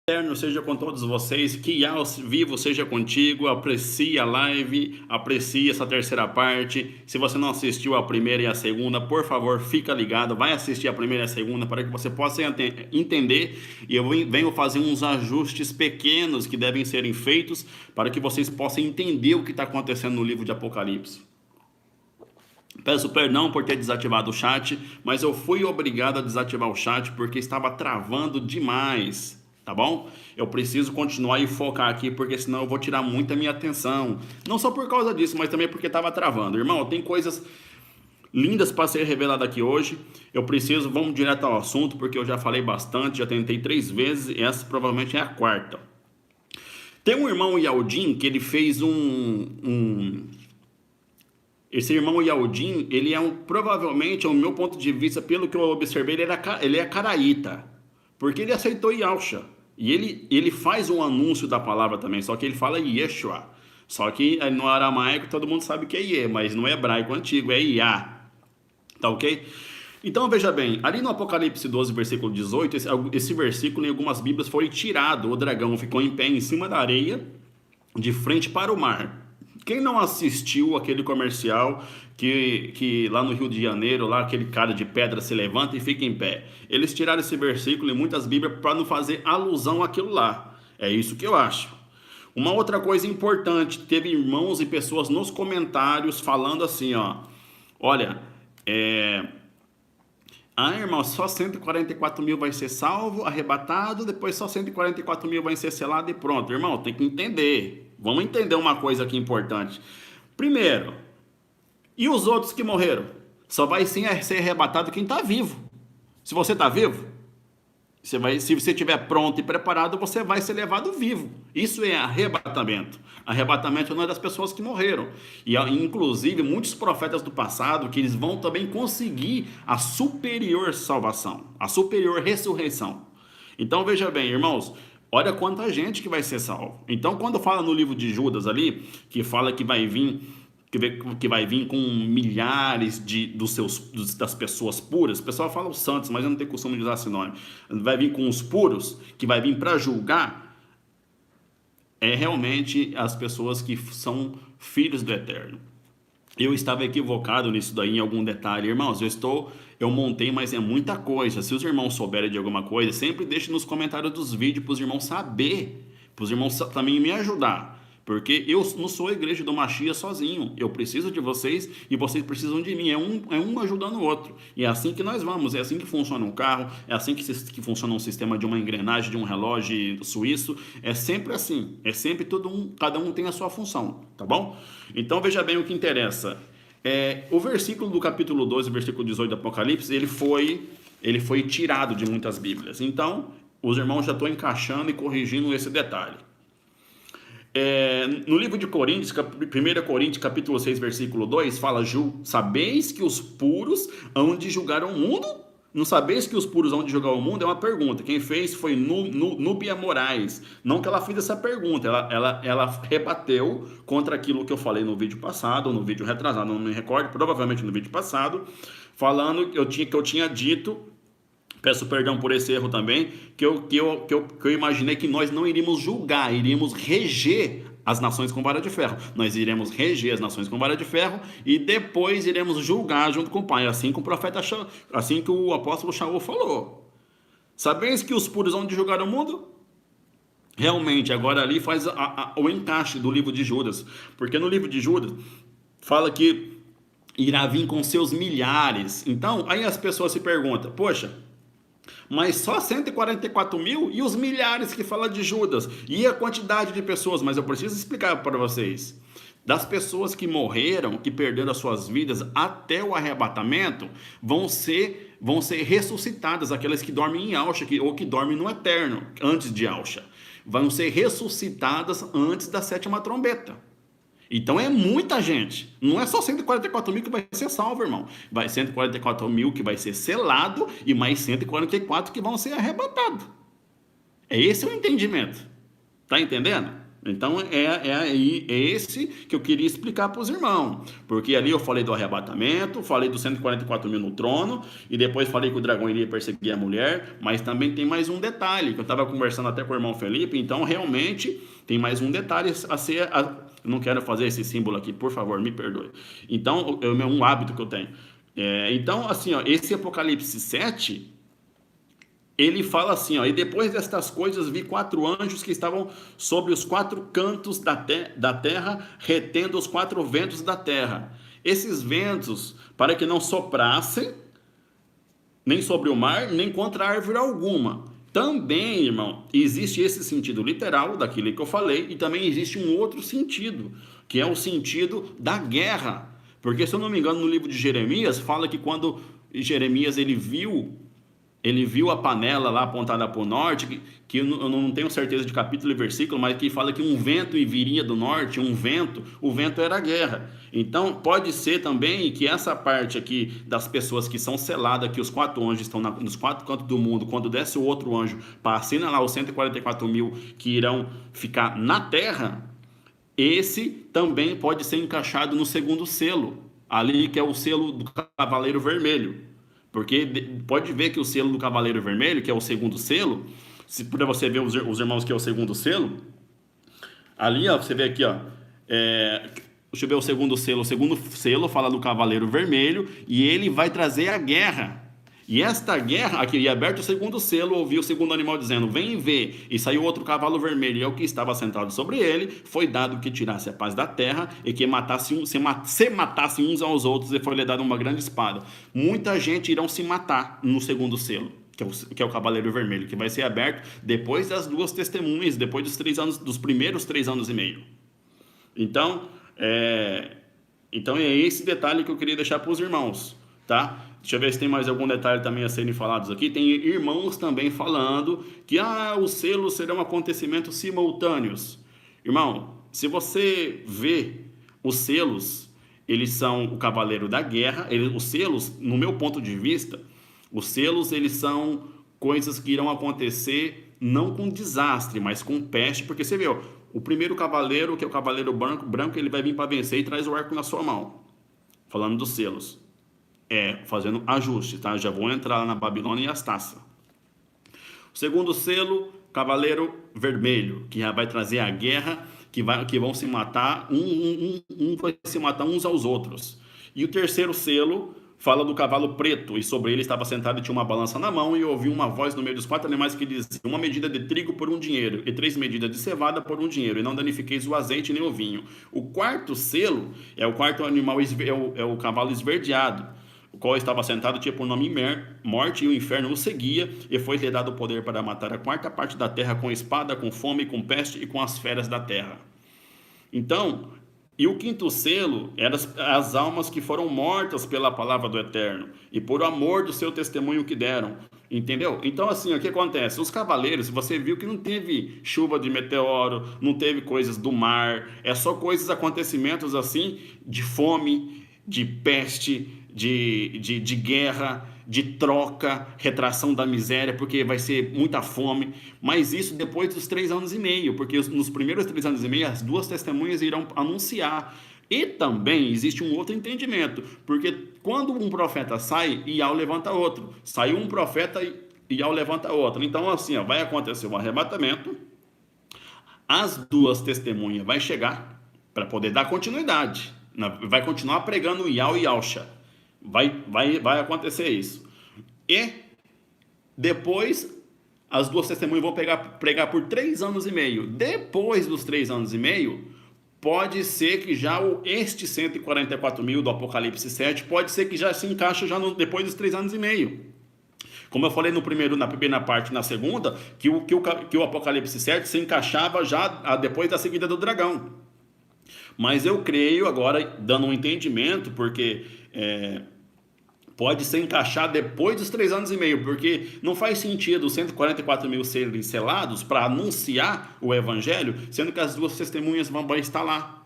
Eterno seja com todos vocês, que ao vivo seja contigo, aprecie a live, aprecie essa terceira parte. Se você não assistiu a primeira e a segunda, por favor, fica ligado, vai assistir a primeira e a segunda para que você possa entender, e eu venho fazer uns ajustes pequenos que devem serem feitos para que vocês possam entender o que está acontecendo no livro de Apocalipse. Peço perdão por ter desativado o chat, mas eu fui obrigado a desativar o chat porque estava travando demais. Tá bom? Eu preciso continuar e focar aqui, porque senão eu vou tirar muita minha atenção. Não só por causa disso, mas também porque estava travando. Irmão, tem coisas lindas para ser revelada aqui hoje. Eu preciso, vamos direto ao assunto, porque eu já falei bastante, já tentei 3 vezes, e essa provavelmente é a quarta. Tem um irmão Yaldin que ele fez Esse irmão Yaldin, ele é provavelmente, ao meu ponto de vista, pelo que eu observei, ele é caraíta, porque ele aceitou Yahusha. E ele faz um anúncio da palavra também, só que ele fala Yeshua. Só que no aramaico todo mundo sabe que é Iê, mas no hebraico antigo é Iá. Tá ok? Então veja bem, ali no Apocalipse 12, versículo 18, esse versículo em algumas bíblias foi tirado. O dragão ficou em pé em cima da areia, de frente para o mar. Quem não assistiu aquele comercial que lá no Rio de Janeiro, lá aquele cara de pedra se levanta e fica em pé? Eles tiraram esse versículo em muitas bíblias para não fazer alusão àquilo lá. É isso que eu acho. Uma outra coisa importante, teve irmãos e pessoas nos comentários falando assim, ó, olha, irmão, só 144 mil vai ser salvo, arrebatado, depois só 144 mil vai ser selado e pronto. Irmão, tem que entender. Vamos entender uma coisa aqui importante. Primeiro, e os outros que morreram? Só vai sim ser arrebatado quem está vivo. Se você está vivo, se você estiver pronto e preparado, você vai ser levado vivo. Isso é arrebatamento. Arrebatamento não é das pessoas que morreram. E inclusive muitos profetas do passado que eles vão também conseguir a superior salvação, a superior ressurreição. Então veja bem, irmãos, olha quanta gente que vai ser salvo. Então quando fala no livro de Judas ali, que fala que vai vir com milhares das pessoas puras. O pessoal fala os santos, mas eu não tenho costume de usar esse nome. Vai vir com os puros, que vai vir para julgar, é realmente as pessoas que são filhos do Eterno. Eu estava equivocado nisso daí em algum detalhe. Irmãos, eu montei, mas é muita coisa. Se os irmãos souberem de alguma coisa, sempre deixe nos comentários dos vídeos para os irmãos saber, para os irmãos também me ajudar. Porque eu não sou a igreja do Mashiach sozinho. Eu preciso de vocês e vocês precisam de mim. É um ajudando o outro. E é assim que nós vamos. É assim que funciona um carro. É assim que funciona um sistema de uma engrenagem, de um relógio suíço. É sempre assim. É sempre cada um tem a sua função. Tá bom? Então veja bem o que interessa. O versículo do capítulo 12, versículo 18 do Apocalipse, ele foi tirado de muitas bíblias. Então, os irmãos já estão encaixando e corrigindo esse detalhe. No livro de Coríntios, 1 Coríntios capítulo 6, versículo 2, fala: sabeis que os puros hão de julgar o mundo? Não sabeis que os puros hão de julgar o mundo? É uma pergunta. Quem fez foi Núbia Moraes. Não que ela fez essa pergunta, ela rebateu contra aquilo que eu falei no vídeo passado, ou no vídeo retrasado, não me recordo, provavelmente no vídeo passado, falando que eu tinha dito. Peço perdão por esse erro também, que eu imaginei que nós não iríamos julgar, iríamos reger as nações com vara de ferro. Nós iremos reger as nações com vara de ferro e depois iremos julgar junto com o Pai, assim que o profeta, assim que o apóstolo Shaul falou. Sabeis que os puros vão de julgar o mundo? Realmente, agora ali faz o encaixe do livro de Judas, porque no livro de Judas fala que irá vir com seus milhares. Então, aí as pessoas se perguntam, poxa, mas só 144 mil? E os milhares que fala de Judas? E a quantidade de pessoas? Mas eu preciso explicar para vocês. Das pessoas que morreram, que perderam as suas vidas até o arrebatamento, vão ser ressuscitadas, aquelas que dormem em Yahusha, ou que dormem no Eterno, antes de Yahusha. Vão ser ressuscitadas antes da 7ª trombeta. Então é muita gente. Não é só 144 mil que vai ser salvo, irmão. Vai 144 mil que vai ser selado e mais 144 que vão ser arrebatados. Esse é o entendimento. Tá entendendo? Então é esse que eu queria explicar para os irmãos. Porque ali eu falei do arrebatamento, falei dos 144 mil no trono, e depois falei que o dragão iria perseguir a mulher, mas também tem mais um detalhe, que eu estava conversando até com o irmão Felipe, então realmente tem mais um detalhe a ser. Eu não quero fazer esse símbolo aqui, por favor, me perdoe. Então, é um hábito que eu tenho. Então, assim, ó, esse Apocalipse 7 ele fala assim, ó, e depois destas coisas vi 4 anjos que estavam sobre os 4 cantos da terra, retendo os 4 ventos da terra. Esses ventos, para que não soprassem, nem sobre o mar, nem contra árvore alguma. Também, irmão, existe esse sentido literal daquilo que eu falei, e também existe um outro sentido, que é o sentido da guerra. Porque, se eu não me engano, no livro de Jeremias, fala que quando Jeremias ele viu a panela lá apontada para o norte, que eu não tenho certeza de capítulo e versículo, mas que fala que um vento viria do norte, o vento era a guerra. Então, pode ser também que essa parte aqui das pessoas que são seladas, que os 4 anjos estão nos 4 cantos do mundo, quando desce o outro anjo para assinar lá os 144 mil que irão ficar na terra, esse também pode ser encaixado no segundo selo, ali que é o selo do cavaleiro vermelho. Porque pode ver que o selo do Cavaleiro Vermelho, que é o segundo selo, se para você ver os irmãos que é o segundo selo, ali ó, você vê aqui, ó, deixa eu ver o segundo selo. O segundo selo fala do Cavaleiro Vermelho e ele vai trazer a guerra. E esta guerra, aqui, e aberto o segundo selo, ouvi o segundo animal dizendo: vem ver. E saiu outro cavalo vermelho, e ao que estava sentado sobre ele, foi dado que tirasse a paz da terra, e que se matasse uns aos outros, e foi-lhe dada uma grande espada. Muita gente irão se matar no segundo selo, que é o cavaleiro vermelho, que vai ser aberto depois das 2 testemunhas, depois dos primeiros 3 anos e meio. Então, é esse detalhe que eu queria deixar para os irmãos, tá? Deixa eu ver se tem mais algum detalhe também a serem falados aqui. Tem irmãos também falando que os selos serão acontecimentos simultâneos. Irmão, se você vê os selos, eles são o cavaleiro da guerra. Os selos, no meu ponto de vista, os selos eles são coisas que irão acontecer não com desastre, mas com peste, porque você vê, ó, o primeiro cavaleiro, que é o cavaleiro branco, ele vai vir para vencer e traz o arco na sua mão. Falando dos selos. Fazendo ajuste, tá? Já vou entrar lá na Babilônia e Astácia. O segundo selo, cavaleiro vermelho, que já vai trazer a guerra, que vão se matar, um vai se matar uns aos outros. E o terceiro selo fala do cavalo preto, e sobre ele estava sentado e tinha uma balança na mão, e ouvi uma voz no meio dos 4 animais que dizia: uma medida de trigo por 1 dinheiro, e 3 medidas de cevada por 1 dinheiro, e não danifiqueis o azeite nem o vinho. O quarto selo é o quarto animal, é o cavalo esverdeado, o qual estava sentado, tinha por nome morte, e o inferno o seguia, e foi-lhe dado o poder para matar a 4ª parte da terra com espada, com fome, com peste e com as feras da terra. Então, e o 5º selo eram as almas que foram mortas pela palavra do Eterno, e por amor do seu testemunho que deram. Entendeu? Então, assim, o que acontece? Os cavaleiros, você viu que não teve chuva de meteoro, não teve coisas do mar, é só acontecimentos assim, de fome, de peste, de guerra, de troca, retração da miséria, porque vai ser muita fome, mas isso depois dos 3 anos e meio, porque nos primeiros 3 anos e meio as 2 testemunhas irão anunciar. E também existe um outro entendimento, porque quando um profeta sai, Iau levanta outro, saiu um profeta e Iau levanta outro. Então assim, vai acontecer um arrebatamento, as 2 testemunhas vai chegar para poder dar continuidade, vai continuar pregando Iau e Yausha. Vai acontecer isso. E depois as 2 testemunhas vão pregar por 3 anos e meio. Depois dos 3 anos e meio, pode ser que já este 144 mil do Apocalipse 7, pode ser que já se encaixa depois dos 3 anos e meio. Como eu falei na primeira parte, na segunda, que o Apocalipse 7 se encaixava já depois da seguida do dragão. Mas eu creio, agora dando um entendimento, porque pode ser encaixado depois dos 3 anos e meio, porque não faz sentido os 144 mil serem selados para anunciar o evangelho, sendo que as 2 testemunhas vão estar lá.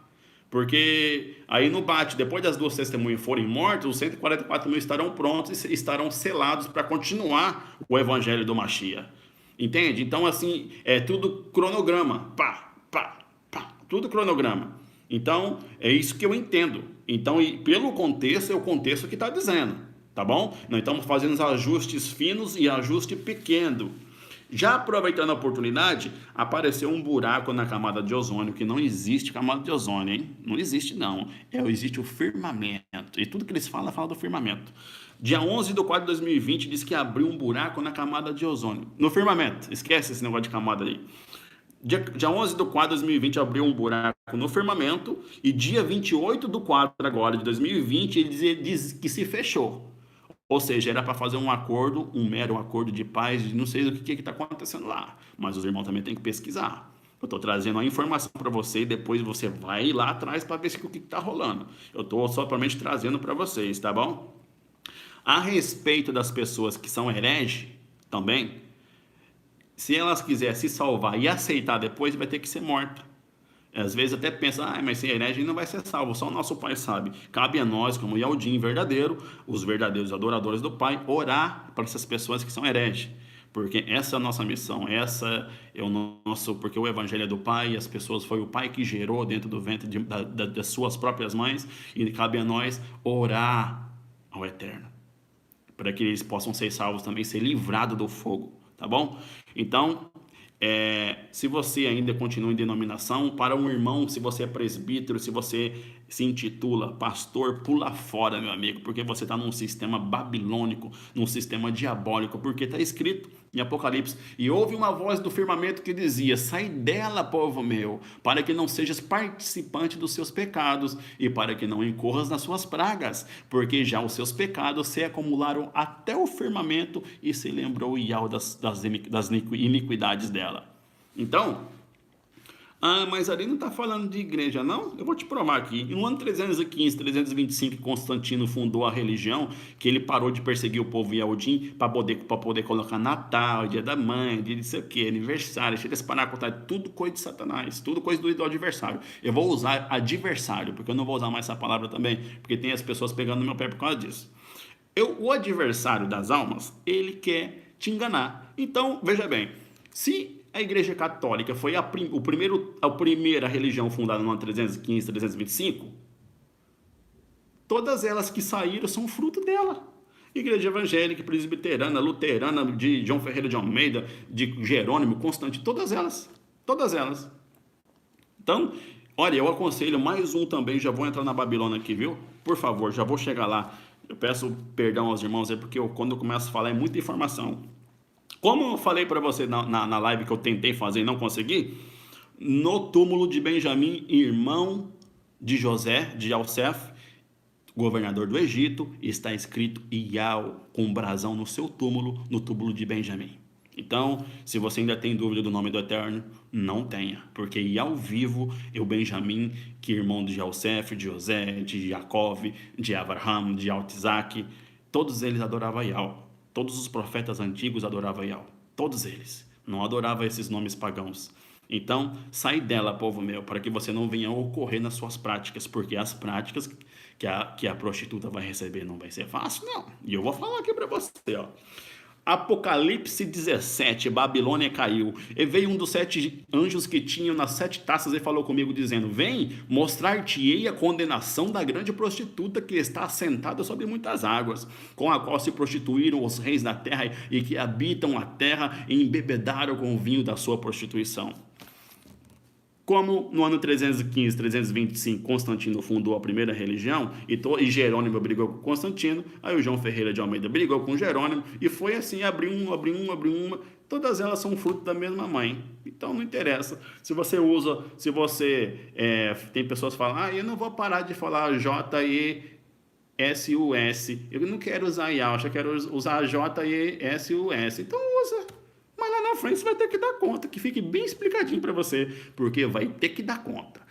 Porque aí não bate, depois das 2 testemunhas forem mortas, os 144 mil estarão prontos e estarão selados para continuar o evangelho do Mashiach. Entende? Então, assim, é tudo cronograma. Pá, pá. tudo cronograma. Então, é isso que eu entendo. Então, e pelo contexto, é o contexto que está dizendo, tá bom? Nós estamos fazendo os ajustes finos e ajuste pequeno. Já aproveitando a oportunidade, apareceu um buraco na camada de ozônio, que não existe camada de ozônio, hein? Não existe, não. Existe o firmamento. E tudo que eles falam, fala do firmamento. Dia 11/4/2020, diz que abriu um buraco na camada de ozônio. No firmamento. Esquece esse negócio de camada aí. Dia 11/4/2020 abriu um buraco no firmamento. E dia 28/4 agora de 2020, ele diz que se fechou. Ou seja, era para fazer um acordo, um mero acordo de paz, de não sei o que está acontecendo lá. Mas os irmãos também têm que pesquisar. Eu estou trazendo a informação para você e depois você vai lá atrás para ver o que está rolando. Eu estou somente trazendo para vocês, tá bom? A respeito das pessoas que são hereges, também, se elas quiserem se salvar e aceitar depois, vai ter que ser morta. Às vezes até pensa, mas sem herege não vai ser salvo, só o nosso Pai sabe. Cabe a nós, como Yaldim verdadeiro, os verdadeiros adoradores do Pai, orar para essas pessoas que são hereges. Porque essa é a nossa missão, essa é o nosso, porque o Evangelho é do Pai, as pessoas, foi o Pai que gerou dentro do ventre das suas próprias mães, e cabe a nós orar ao Eterno, para que eles possam ser salvos também, ser livrados do fogo, tá bom? Então, se você ainda continua em denominação, para um irmão, se você é presbítero, se você se intitula pastor, pula fora, meu amigo, porque você está num sistema babilônico, num sistema diabólico, porque está escrito em Apocalipse, e houve uma voz do firmamento que dizia, sai dela, povo meu, para que não sejas participante dos seus pecados, e para que não incorras nas suas pragas, porque já os seus pecados se acumularam até o firmamento, e se lembrou Ial das iniquidades dela. Então, mas ali não está falando de igreja, não? Eu vou te provar aqui. No ano 315, 325, Constantino fundou a religião, que ele parou de perseguir o povo Yaldim para poder colocar Natal, Dia da Mãe, dia de sei o que, aniversário, cheio desse contar tudo coisa de Satanás, tudo coisa do adversário. Eu vou usar adversário, porque eu não vou usar mais essa palavra também, porque tem as pessoas pegando no meu pé por causa disso. O adversário das almas, ele quer te enganar. Então, veja bem, se a Igreja Católica foi a primeira religião fundada no ano 315, 325, todas elas que saíram são fruto dela. Igreja evangélica, presbiterana, luterana, de João Ferreira de Almeida, de Jerônimo, Constantino, todas elas. Todas elas. Então, olha, eu aconselho mais um também, já vou entrar na Babilônia aqui, viu? Por favor, já vou chegar lá. Eu peço perdão aos irmãos, porque quando eu começo a falar é muita informação. Como eu falei para você na live que eu tentei fazer e não consegui, no túmulo de Benjamim, irmão de José, de Yosef, governador do Egito, está escrito Ial, com um brasão no seu túmulo, no túmulo de Benjamim. Então, se você ainda tem dúvida do nome do Eterno, não tenha, porque Ial vivo é o Benjamim, que é irmão de Yosef, de José, de Jacó, de Abraham, de Isaac, todos eles adoravam Ial. Todos os profetas antigos adoravam Ial. Todos eles. Não adoravam esses nomes pagãos. Então, sai dela, povo meu, para que você não venha ocorrer nas suas práticas, porque as práticas que a prostituta vai receber não vai ser fácil, não. E eu vou falar aqui para você, ó. Apocalipse 17, Babilônia caiu. E veio um dos 7 anjos que tinham nas 7 taças e falou comigo, dizendo: vem, mostrar-te-ei a condenação da grande prostituta que está assentada sobre muitas águas, com a qual se prostituíram os reis da terra e que habitam a terra e embebedaram com o vinho da sua prostituição. Como no ano 315, 325, Constantino fundou a primeira religião e Jerônimo brigou com Constantino, aí o João Ferreira de Almeida brigou com Jerônimo e foi assim, abriu uma. Todas elas são fruto da mesma mãe. Então não interessa. Se você tem pessoas que falam, eu não vou parar de falar J-E-S-U-S. Eu não quero usar Yahshua, eu quero usar J-E-S-U-S. Então usa. Mas lá na frente você vai ter que dar conta, que fique bem explicadinho para você, porque vai ter que dar conta,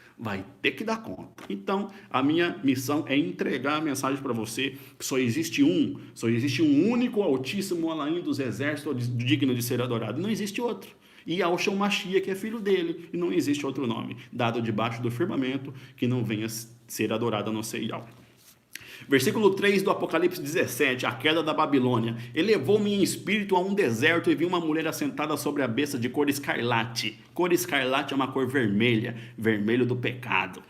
Então, a minha missão é entregar a mensagem para você, que só existe um único Altíssimo Alaim dos exércitos digno de ser adorado, não existe outro. E Yahshua Mashiach, que é filho dele, e não existe outro nome, dado debaixo do firmamento, que não venha ser adorado a não ser Yahweh. Versículo 3 do Apocalipse 17, a queda da Babilônia. Elevou-me em espírito a um deserto e vi uma mulher assentada sobre a besta de cor escarlate. Cor escarlate é uma cor vermelha, vermelho do pecado.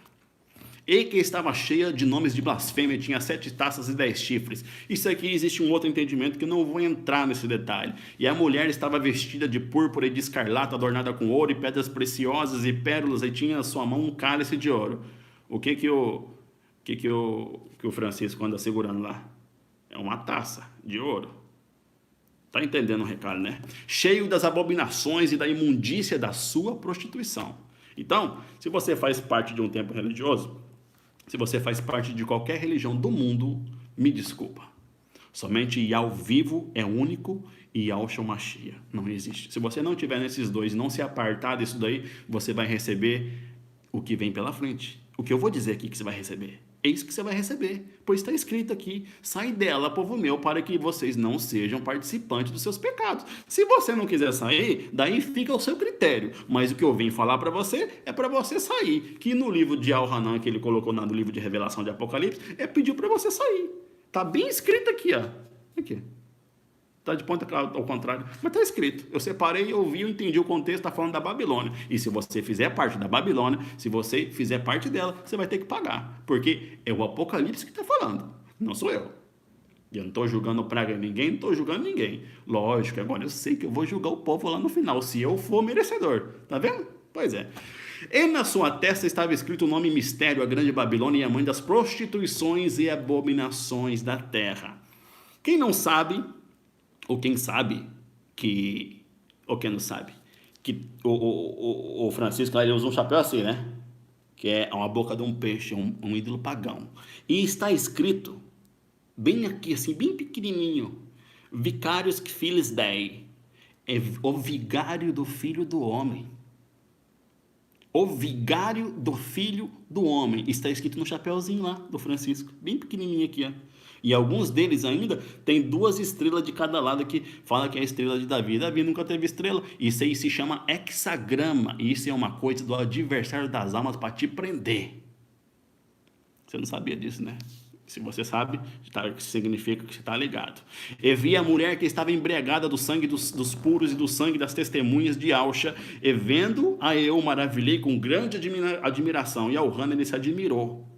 E que estava cheia de nomes de blasfêmia, tinha 7 taças e 10 chifres. Isso aqui existe um outro entendimento que eu não vou entrar nesse detalhe. E a mulher estava vestida de púrpura e de escarlata, adornada com ouro e pedras preciosas e pérolas, e tinha na sua mão um cálice de ouro. O que o Francisco anda segurando lá? É uma taça de ouro. Tá entendendo o recado, né? Cheio das abominações e da imundícia da sua prostituição. Então, se você faz parte de um templo religioso, se você faz parte de qualquer religião do mundo, me desculpa. Somente Yahweh vivo é único e Yahshua Mashiach não existe. Se você não tiver nesses dois e não se apartar disso daí, você vai receber o que vem pela frente. O que eu vou dizer aqui que você vai receber? É isso que você vai receber, pois está escrito aqui: sai dela, povo meu, para que vocês não sejam participantes dos seus pecados. Se você não quiser sair, daí fica ao seu critério, mas o que eu vim falar para você é para você sair, que no livro de Al-Hanan, que ele colocou no livro de Revelação de Apocalipse, pediu para você sair. Tá bem escrito aqui, ó. Aqui. Está de ponta ao contrário, mas está escrito. Eu separei, eu vi, eu entendi o contexto, está falando da Babilônia. E se você fizer parte da Babilônia, se você fizer parte dela, você vai ter que pagar. Porque é o Apocalipse que está falando, não sou eu. Eu não estou julgando praga em ninguém, não estou julgando ninguém. Lógico, agora eu sei que eu vou julgar o povo lá no final, se eu for merecedor. Tá vendo? Pois é. E na sua testa estava escrito o nome mistério, a grande Babilônia e a mãe das prostituições e abominações da terra. Quem não sabe... Ou quem sabe que... Ou quem não sabe que o Francisco ele usa um chapéu assim, né? Que é uma boca de um peixe, um ídolo pagão. E está escrito, bem aqui assim, bem pequenininho: Vicarius que Filis Dei. É o vigário do Filho do Homem. O vigário do Filho do Homem. Está escrito no chapéuzinho lá do Francisco. Bem pequenininho aqui, ó. E alguns deles ainda tem 2 estrelas de cada lado que fala que é a estrela de Davi. Davi nunca teve estrela. Isso aí se chama hexagrama. E isso é uma coisa do adversário das almas para te prender. Você não sabia disso, né? Se você sabe, significa que você está ligado. E vi a mulher que estava embriagada do sangue dos puros e do sangue das testemunhas de Yahshua. E vendo a eu maravilhei com grande admiração. E Al-Hanan ele se admirou.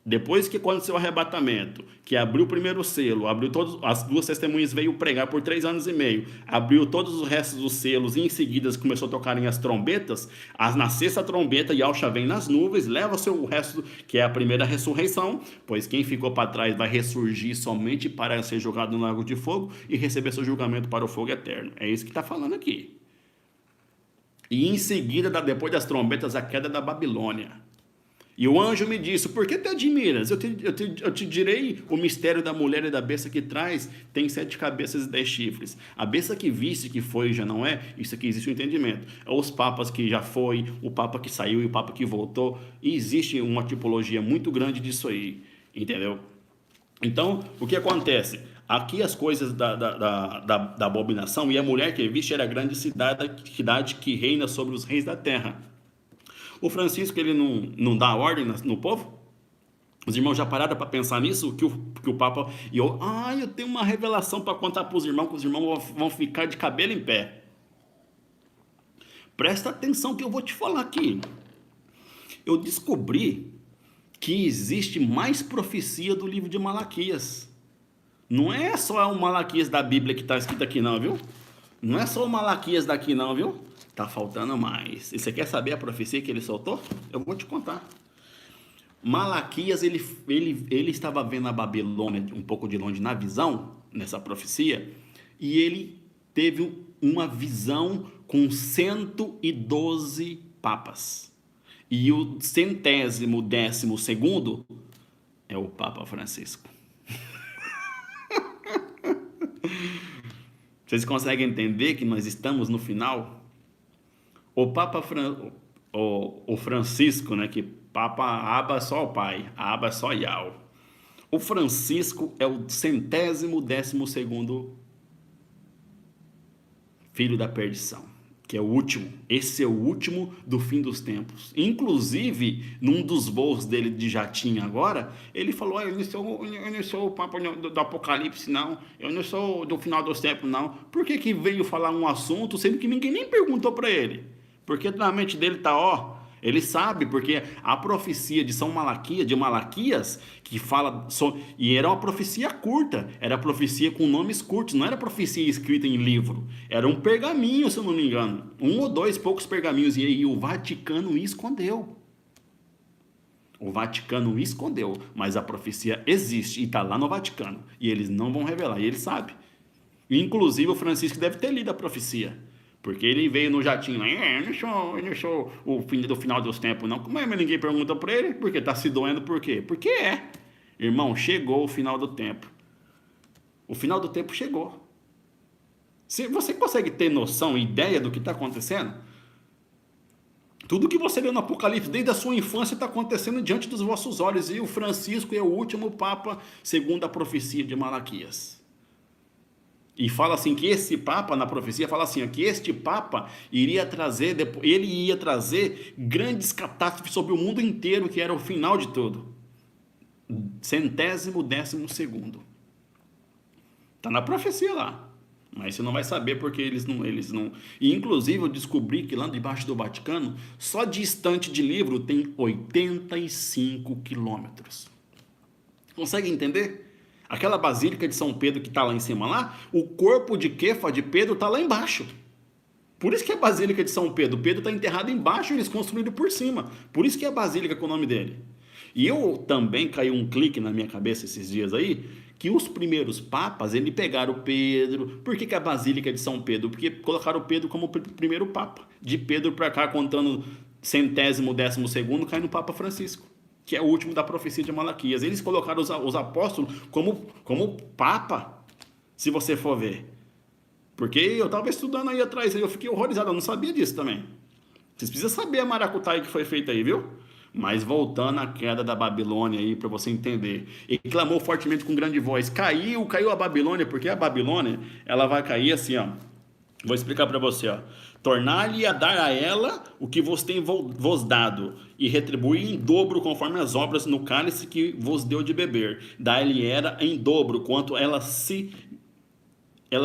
Depois que aconteceu o arrebatamento, que abriu o primeiro selo, abriu todos, as 2 testemunhas veio pregar por 3 anos e meio, abriu todos os restos dos selos e em seguida começou a tocarem as trombetas, na 6ª trombeta, Yahshua vem nas nuvens, leva o resto, que é a primeira ressurreição, pois quem ficou para trás vai ressurgir somente para ser jogado no lago de fogo e receber seu julgamento para o fogo eterno. É isso que está falando aqui. E em seguida, depois das trombetas, a queda da Babilônia. E o anjo me disse: por que te admiras? Eu te direi o mistério da mulher e da besta que traz. Tem 7 cabeças e 10 chifres. A besta que viste, que foi e já não é, isso aqui existe um entendimento. É os papas que já foi, o papa que saiu e o papa que voltou. E existe uma tipologia muito grande disso aí. Entendeu? Então, o que acontece? Aqui as coisas da abominação, e a mulher que viste era a grande cidade que reina sobre os reis da terra. O Francisco, ele não dá ordem no povo? Os irmãos já pararam para pensar nisso? Que o Papa... eu tenho uma revelação para contar para os irmãos, que os irmãos vão ficar de cabelo em pé. Presta atenção que eu vou te falar aqui. Eu descobri que existe mais profecia do livro de Malaquias. Não é só o Malaquias da Bíblia que está escrito aqui não, viu? Não é só o Malaquias daqui não, viu? Tá faltando mais. E você quer saber a profecia que ele soltou? Eu vou te contar. Malaquias, ele estava vendo a Babilônia um pouco de longe na visão, nessa profecia, e ele teve uma visão com 112 papas. E o 112º é o Papa Francisco. Vocês conseguem entender que nós estamos no final? O Papa o Francisco, né, que Papa Abba é só o Pai, Abba é só Yahweh. O Francisco é o 112º filho da perdição. que é o último. Esse é o último do fim dos tempos. Inclusive, num dos voos dele de jatinho agora, ele falou: eu não sou o Papa do Apocalipse, não. Eu não sou do final dos tempos, não. Por que que veio falar um assunto, sendo que ninguém nem perguntou para ele? Porque na mente dele tá, ó... Ele sabe, porque a profecia de São Malaquias, de Malaquias, que fala... E era uma profecia curta, era profecia com nomes curtos, não era profecia escrita em livro. Era um pergaminho, se eu não me engano. Um ou dois poucos pergaminhos, e aí o Vaticano escondeu. O Vaticano escondeu, mas a profecia existe e está lá no Vaticano. E eles não vão revelar, e ele sabe. Inclusive o Francisco deve ter lido a profecia. Porque ele veio no jatinho lá, eu não sou o fim do final dos tempos, não. Como é que ninguém pergunta pra ele? Porque tá se doendo por quê? Porque é. Irmão, chegou o final do tempo. O final do tempo chegou. Você consegue ter noção, ideia do que está acontecendo? Tudo que você leu no Apocalipse, desde a sua infância, está acontecendo diante dos vossos olhos. E o Francisco é o último Papa, segundo a profecia de Malaquias. E fala assim que esse Papa, na profecia, fala assim, que este Papa iria trazer, ele ia trazer grandes catástrofes sobre o mundo inteiro, que era o final de tudo. 112º. Está na profecia lá. Mas você não vai saber porque eles não... E inclusive eu descobri que lá debaixo do Vaticano, só de estante de livro tem 85 quilômetros. Consegue entender? Aquela basílica de São Pedro que está lá em cima lá, o corpo de Quefa de Pedro está lá embaixo. Por isso que é a basílica de São Pedro. Pedro está enterrado embaixo e eles construíram por cima. Por isso que é a basílica com o nome dele. E eu também caiu um clique na minha cabeça esses dias aí, que os primeiros papas, eles pegaram Pedro. Por que a basílica de São Pedro? Porque colocaram Pedro como o primeiro papa. De Pedro para cá, contando 112º, cai no Papa Francisco, que é o último da profecia de Malaquias. Eles colocaram os apóstolos como papa, se você for ver. Porque eu estava estudando aí atrás, eu fiquei horrorizado, eu não sabia disso também. Vocês precisam saber a maracutaia que foi feita aí, viu? Mas voltando à queda da Babilônia aí, para você entender. E clamou fortemente com grande voz, caiu a Babilônia, porque a Babilônia, ela vai cair assim, ó. Vou explicar para você, ó. Tornar-lhe a dar a ela o que vos tem vos dado, e retribuir em dobro conforme as obras no cálice que vos deu de beber. Dar-lhe era em dobro, quanto ela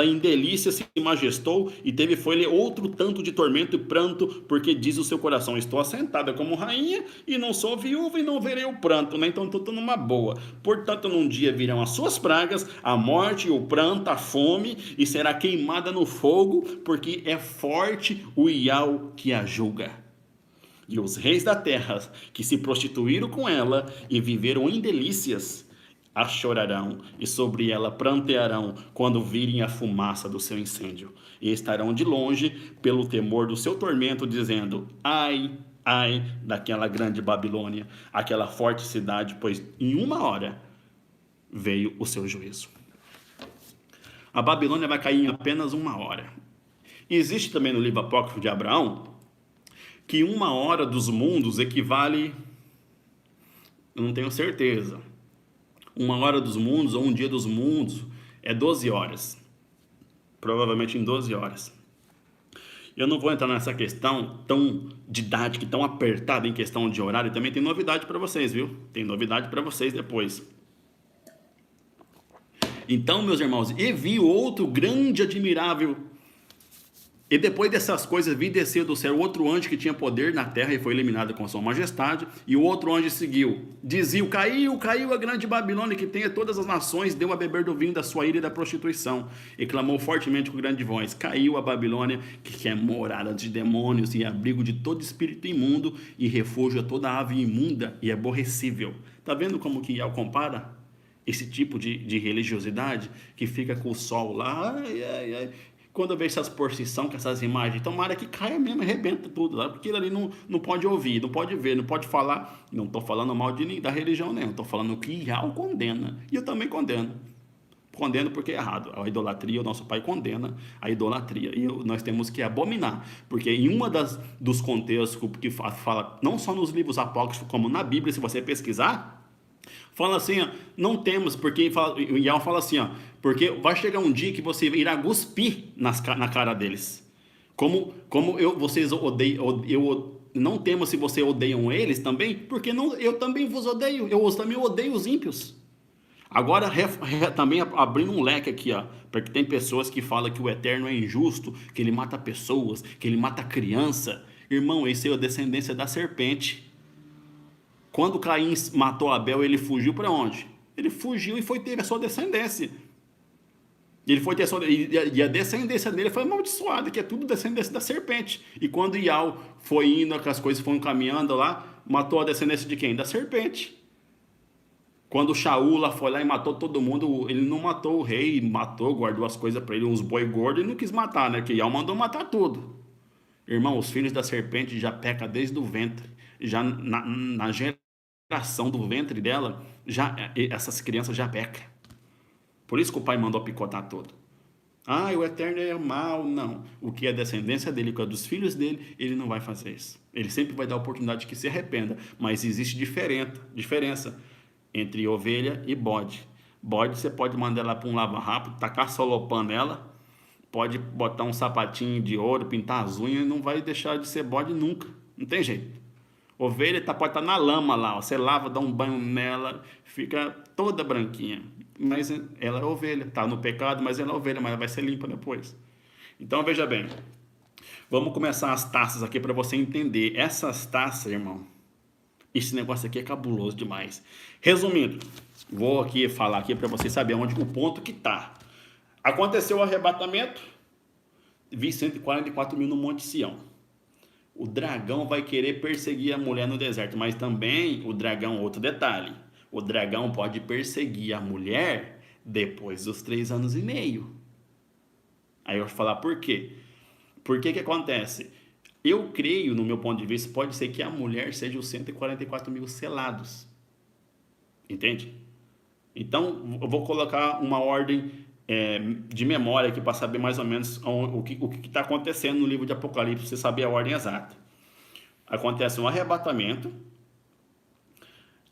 em delícia se majestou, e teve foi-lhe outro tanto de tormento e pranto, porque diz o seu coração, estou assentada como rainha, e não sou viúva, e não verei o pranto, né? Então estou numa boa. Portanto, num dia virão as suas pragas, a morte, o pranto, a fome, e será queimada no fogo, porque é forte o Iau que a julga. E os reis da terra, que se prostituíram com ela, e viveram em delícias, a chorarão, e sobre ela prantearão quando virem a fumaça do seu incêndio, e estarão de longe pelo temor do seu tormento, dizendo, ai, ai daquela grande Babilônia, aquela forte cidade, pois em uma hora veio o seu juízo. A Babilônia vai cair em apenas uma hora. Existe também no livro apócrifo de Abraão, que uma hora dos mundos equivale, eu não tenho certeza, uma hora dos mundos ou um dia dos mundos é 12 horas. Provavelmente em 12 horas. Eu não vou entrar nessa questão tão didática, tão apertada em questão de horário. Também tem novidade para vocês, viu? Tem novidade para vocês depois. Então, meus irmãos, e vi outro grande, admirável. E depois dessas coisas, vi descer do céu outro anjo que tinha poder na terra e foi eliminado com sua majestade. E o outro anjo seguiu. Dizia, caiu a grande Babilônia que tem a todas as nações, deu a beber do vinho da sua ira e da prostituição. E clamou fortemente com grande voz, caiu a Babilônia, que é morada de demônios e abrigo de todo espírito imundo e refúgio a toda ave imunda e aborrecível. Tá vendo como que Iau compara esse tipo de religiosidade que fica com o sol lá, quando eu vejo essas porção com essas imagens, tomara que caia mesmo, arrebenta tudo lá, porque ele ali não pode ouvir, não pode ver, não pode falar. Não estou falando mal da religião, não. Estou falando que Iau condena. E eu também condeno. Condeno porque é errado. A idolatria, o nosso pai condena a idolatria. E nós temos que abominar. Porque em uma dos contextos que fala, não só nos livros apócrifos, como na Bíblia, se você pesquisar, fala assim, ó, não temos, porque o Iau fala assim, ó, porque vai chegar um dia que você irá cuspir na cara deles. Vocês odeiam, eu não temo se vocês odeiam eles também, porque não, eu também vos odeio, eu também odeio os ímpios. Agora, também abrindo um leque aqui, ó, porque tem pessoas que falam que o Eterno é injusto, que ele mata pessoas, que ele mata criança. Irmão, esse é a descendência da serpente. Quando Caim matou Abel, ele fugiu para onde? Ele fugiu e foi ter a sua descendência. Ele foi ter e a descendência dele foi amaldiçoada, que é tudo descendência da serpente. E quando Iau foi indo, que as coisas foram caminhando lá, matou a descendência de quem? Da serpente. Quando Shaul lá foi lá e matou todo mundo, ele não matou o rei, matou, guardou as coisas para ele, uns boi gordos, e não quis matar, né? Que Iau mandou matar tudo. Irmão, os filhos da serpente já pecam desde o ventre. Já na geração do ventre dela, já essas crianças já pecam. Por isso que o pai mandou picotar todo. Ah, o Eterno é mau. Não. O que é descendência dele, o que é dos filhos dele, ele não vai fazer isso. Ele sempre vai dar a oportunidade de que se arrependa. Mas existe diferença entre ovelha e bode. Bode, você pode mandar ela para um lava rápido, tacar solopã nela, pode botar um sapatinho de ouro, pintar as unhas, e não vai deixar de ser bode nunca. Não tem jeito. Ovelha pode estar na lama lá, ó. Você lava, dá um banho nela, fica toda branquinha. Mas ela é ovelha, tá no pecado, mas ela é ovelha, mas ela vai ser limpa depois. Então veja bem, vamos começar as taças aqui para você entender. Essas taças, irmão, esse negócio aqui é cabuloso demais. Resumindo, vou aqui falar aqui para você saber onde o ponto que tá. Aconteceu o arrebatamento, vi 144 mil no Monte Sião. O dragão vai querer perseguir a mulher no deserto, mas também o dragão, outro detalhe, o dragão pode perseguir a mulher depois dos 3 anos e meio. Aí eu vou falar por quê. Por que que acontece? Eu creio, no meu ponto de vista, pode ser que a mulher seja os 144 mil selados. Entende? Então, eu vou colocar uma ordem de memória aqui para saber mais ou menos o que está acontecendo no livro de Apocalipse, para você saber a ordem exata. Acontece um arrebatamento,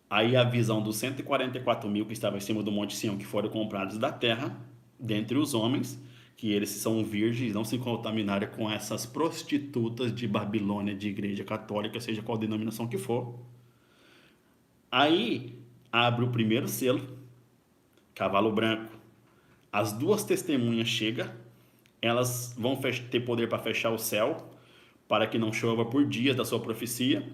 aí a visão dos 144 mil que estavam em cima do Monte Sião, que foram comprados da terra, dentre os homens, que eles são virgens, não se contaminarem com essas prostitutas de Babilônia, de igreja católica, seja qual denominação que for. Aí abre o primeiro selo, cavalo branco. As 2 testemunhas chegam, elas vão ter poder para fechar o céu, para que não chova por dias da sua profecia.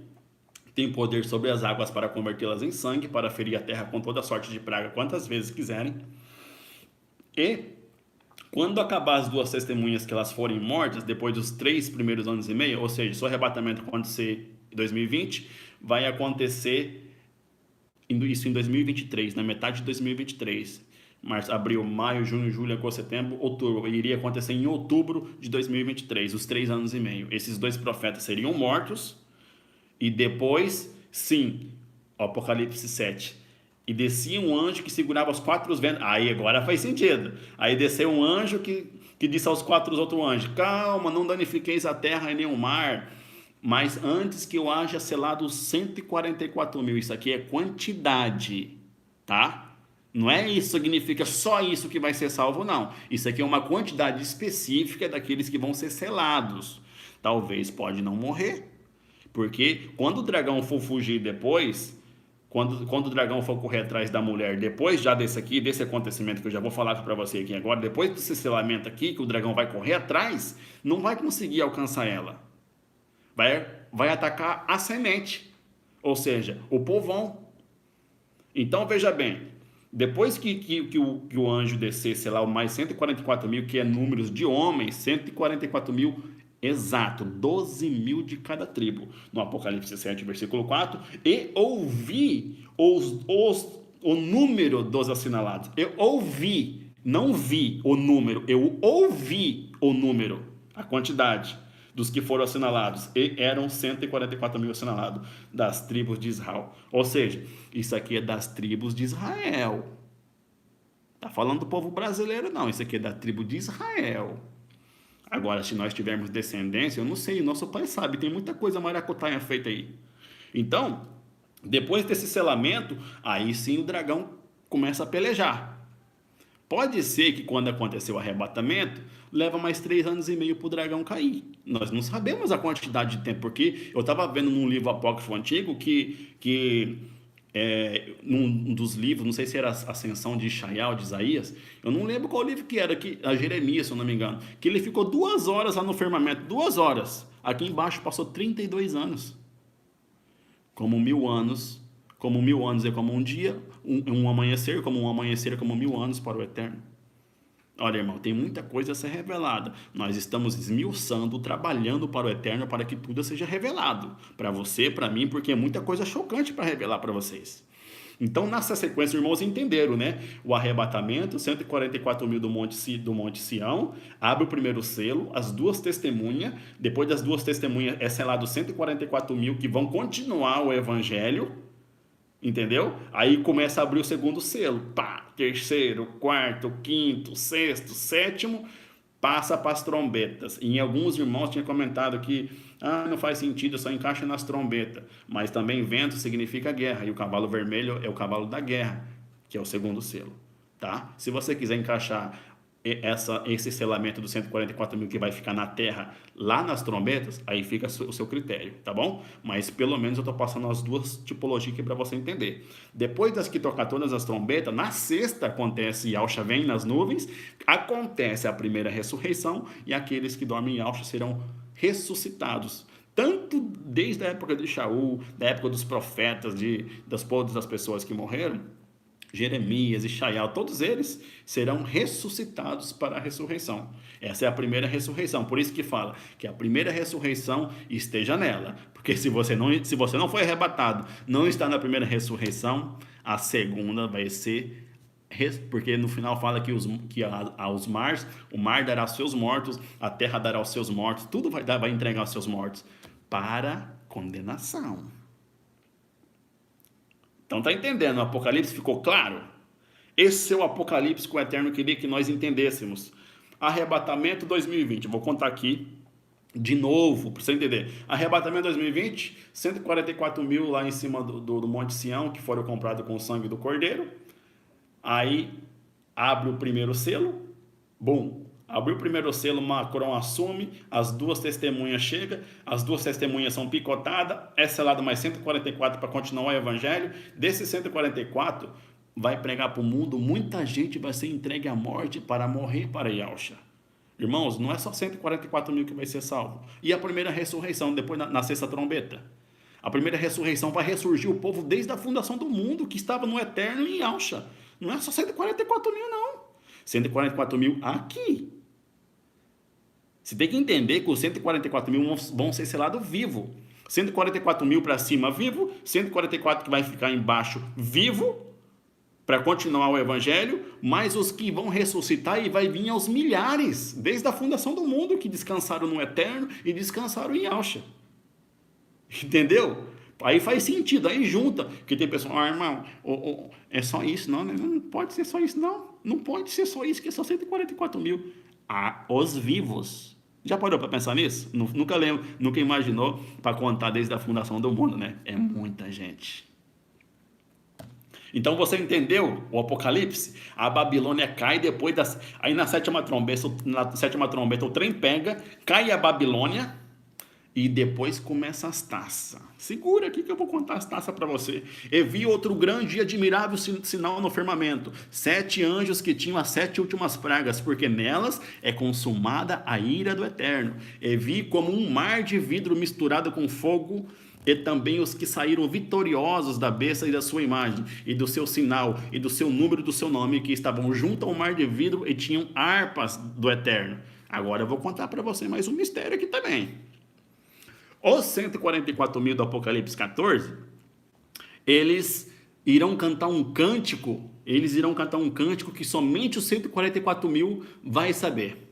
Tem poder sobre as águas para convertê-las em sangue, para ferir a terra com toda sorte de praga, quantas vezes quiserem. E quando acabar as 2 testemunhas que elas forem mortas, depois dos 3 primeiros anos e meio, ou seja, se o arrebatamento acontecer em 2020, vai acontecer isso em 2023, na metade de 2023. Março, abril, maio, junho, julho, agosto, setembro, outubro. Iria acontecer em outubro de 2023, os 3 anos e meio. Esses 2 profetas seriam mortos. E depois, sim, Apocalipse 7. E descia um anjo que segurava os 4 ventos. Aí agora faz sentido. Aí desceu um anjo que disse aos 4 outros anjos: calma, não danifiqueis a terra e nem o mar. Mas antes que eu haja selado os 144 mil. Isso aqui é quantidade, tá? Não é isso, significa só isso que vai ser salvo, não. Isso aqui é uma quantidade específica daqueles que vão ser selados. Talvez pode não morrer, porque quando o dragão for fugir depois, quando o dragão for correr atrás da mulher, depois já desse acontecimento que eu já vou falar para você aqui agora, depois desse selamento aqui, que o dragão vai correr atrás, não vai conseguir alcançar ela. Vai atacar a semente, ou seja, o povão. Então veja bem, depois que o anjo descer, sei lá, mais 144 mil, que é números de homens, 144 mil exato, 12 mil de cada tribo, no Apocalipse 7, versículo 4, e ouvi o número dos assinalados. Eu ouvi, não vi o número, eu ouvi o número, a quantidade dos que foram assinalados, e eram 144 mil assinalados das tribos de Israel. Ou seja, isso aqui é das tribos de Israel. Tá falando do povo brasileiro, não. Isso aqui é da tribo de Israel. Agora, se nós tivermos descendência, eu não sei, nosso pai sabe, tem muita coisa maracutaia feita aí. Então, depois desse selamento, aí sim o dragão começa a pelejar. Pode ser que quando aconteceu o arrebatamento, leva mais 3 anos e meio para o dragão cair. Nós não sabemos a quantidade de tempo, porque eu estava vendo num livro apócrifo antigo num dos livros, não sei se era a Ascensão de Ishaiah ou de Isaías, eu não lembro qual livro que era, a Jeremias, se eu não me engano, que ele ficou 2 horas lá no firmamento, 2 horas. Aqui embaixo passou 32 anos. Como 1.000 anos, como 1.000 anos é como um dia, um amanhecer, como um amanhecer é como 1.000 anos para o eterno. Olha, irmão, tem muita coisa a ser revelada. Nós estamos esmiuçando, trabalhando para o eterno, para que tudo seja revelado. Para você, para mim, porque é muita coisa chocante para revelar para vocês. Então, nessa sequência, irmãos entenderam, né? O arrebatamento, 144 mil do Monte Sião, abre o primeiro selo, as 2 testemunhas, depois das 2 testemunhas é selado 144 mil que vão continuar o evangelho, entendeu? Aí começa a abrir o segundo selo, pá, terceiro, quarto, quinto, sexto, sétimo, passa para as trombetas. E em alguns irmãos tinham comentado que não faz sentido, só encaixa nas trombetas. Mas também vento significa guerra, e o cavalo vermelho é o cavalo da guerra, que é o segundo selo, tá? Se você quiser encaixar esse selamento dos 144 mil que vai ficar na terra, lá nas trombetas, aí fica o seu critério, tá bom? Mas pelo menos eu tô passando as 2 tipologias aqui para você entender. Depois das que tocar todas as trombetas, na sexta acontece Yahshua vem nas nuvens, acontece a primeira ressurreição, e aqueles que dormem em Yahshua serão ressuscitados. Tanto desde a época de Shaul, da época dos profetas, das pessoas que morreram, Jeremias e Ishaiah, todos eles serão ressuscitados para a ressurreição. Essa é a primeira ressurreição. Por isso que fala que a primeira ressurreição esteja nela. Porque se você não foi arrebatado, não está na primeira ressurreição, a segunda vai ser... Porque no final fala que aos mares, o mar dará os seus mortos, a terra dará os seus mortos, tudo vai entregar os seus mortos para condenação. Então tá entendendo? O Apocalipse ficou claro? Esse é o Apocalipse que o Eterno queria que nós entendêssemos. Arrebatamento 2020. Vou contar aqui de novo, para você entender. Arrebatamento 2020, 144 mil lá em cima do Monte Sião, que foram comprados com o sangue do Cordeiro. Aí abre o primeiro selo. Bum! Abriu o primeiro selo, Macron assume, as 2 testemunhas chegam, as 2 testemunhas são picotadas, é selado mais 144 para continuar o evangelho. Desses 144, vai pregar para o mundo, muita gente vai ser entregue à morte para morrer para Yahshua. Irmãos, não é só 144 mil que vai ser salvo. E a primeira ressurreição, depois na sexta trombeta? A primeira ressurreição vai ressurgir o povo desde a fundação do mundo, que estava no eterno em Yahshua. Não é só 144 mil, não. 144 mil aqui. Você tem que entender que os 144 mil vão ser selados vivo. 144 mil para cima vivo, 144 que vai ficar embaixo vivo, para continuar o evangelho, mais os que vão ressuscitar, e vai vir aos milhares, desde a fundação do mundo, que descansaram no eterno e descansaram em Yahshua. Entendeu? Aí faz sentido, aí junta, porque tem pessoal, irmão, é só isso, não pode ser só isso, não pode ser só isso, que é só 144 mil. Os vivos. Já parou para pensar nisso? Nunca imaginou para contar desde a fundação do mundo, né? É muita gente. Então você entendeu o Apocalipse? A Babilônia cai depois aí na sétima trombeta o trem pega, cai a Babilônia e depois começa as taças. Segura aqui que eu vou contar as taças para você. E vi outro grande e admirável sinal no firmamento, 7 anjos que tinham as 7 últimas pragas, porque nelas é consumada a ira do Eterno. E vi como um mar de vidro misturado com fogo, e também os que saíram vitoriosos da besta e da sua imagem, e do seu sinal, e do seu número, do seu nome, que estavam junto ao mar de vidro e tinham harpas do Eterno. Agora eu vou contar para você mais um mistério aqui também. Os 144 mil do Apocalipse 14, eles irão cantar um cântico, que somente os 144 mil vai saber.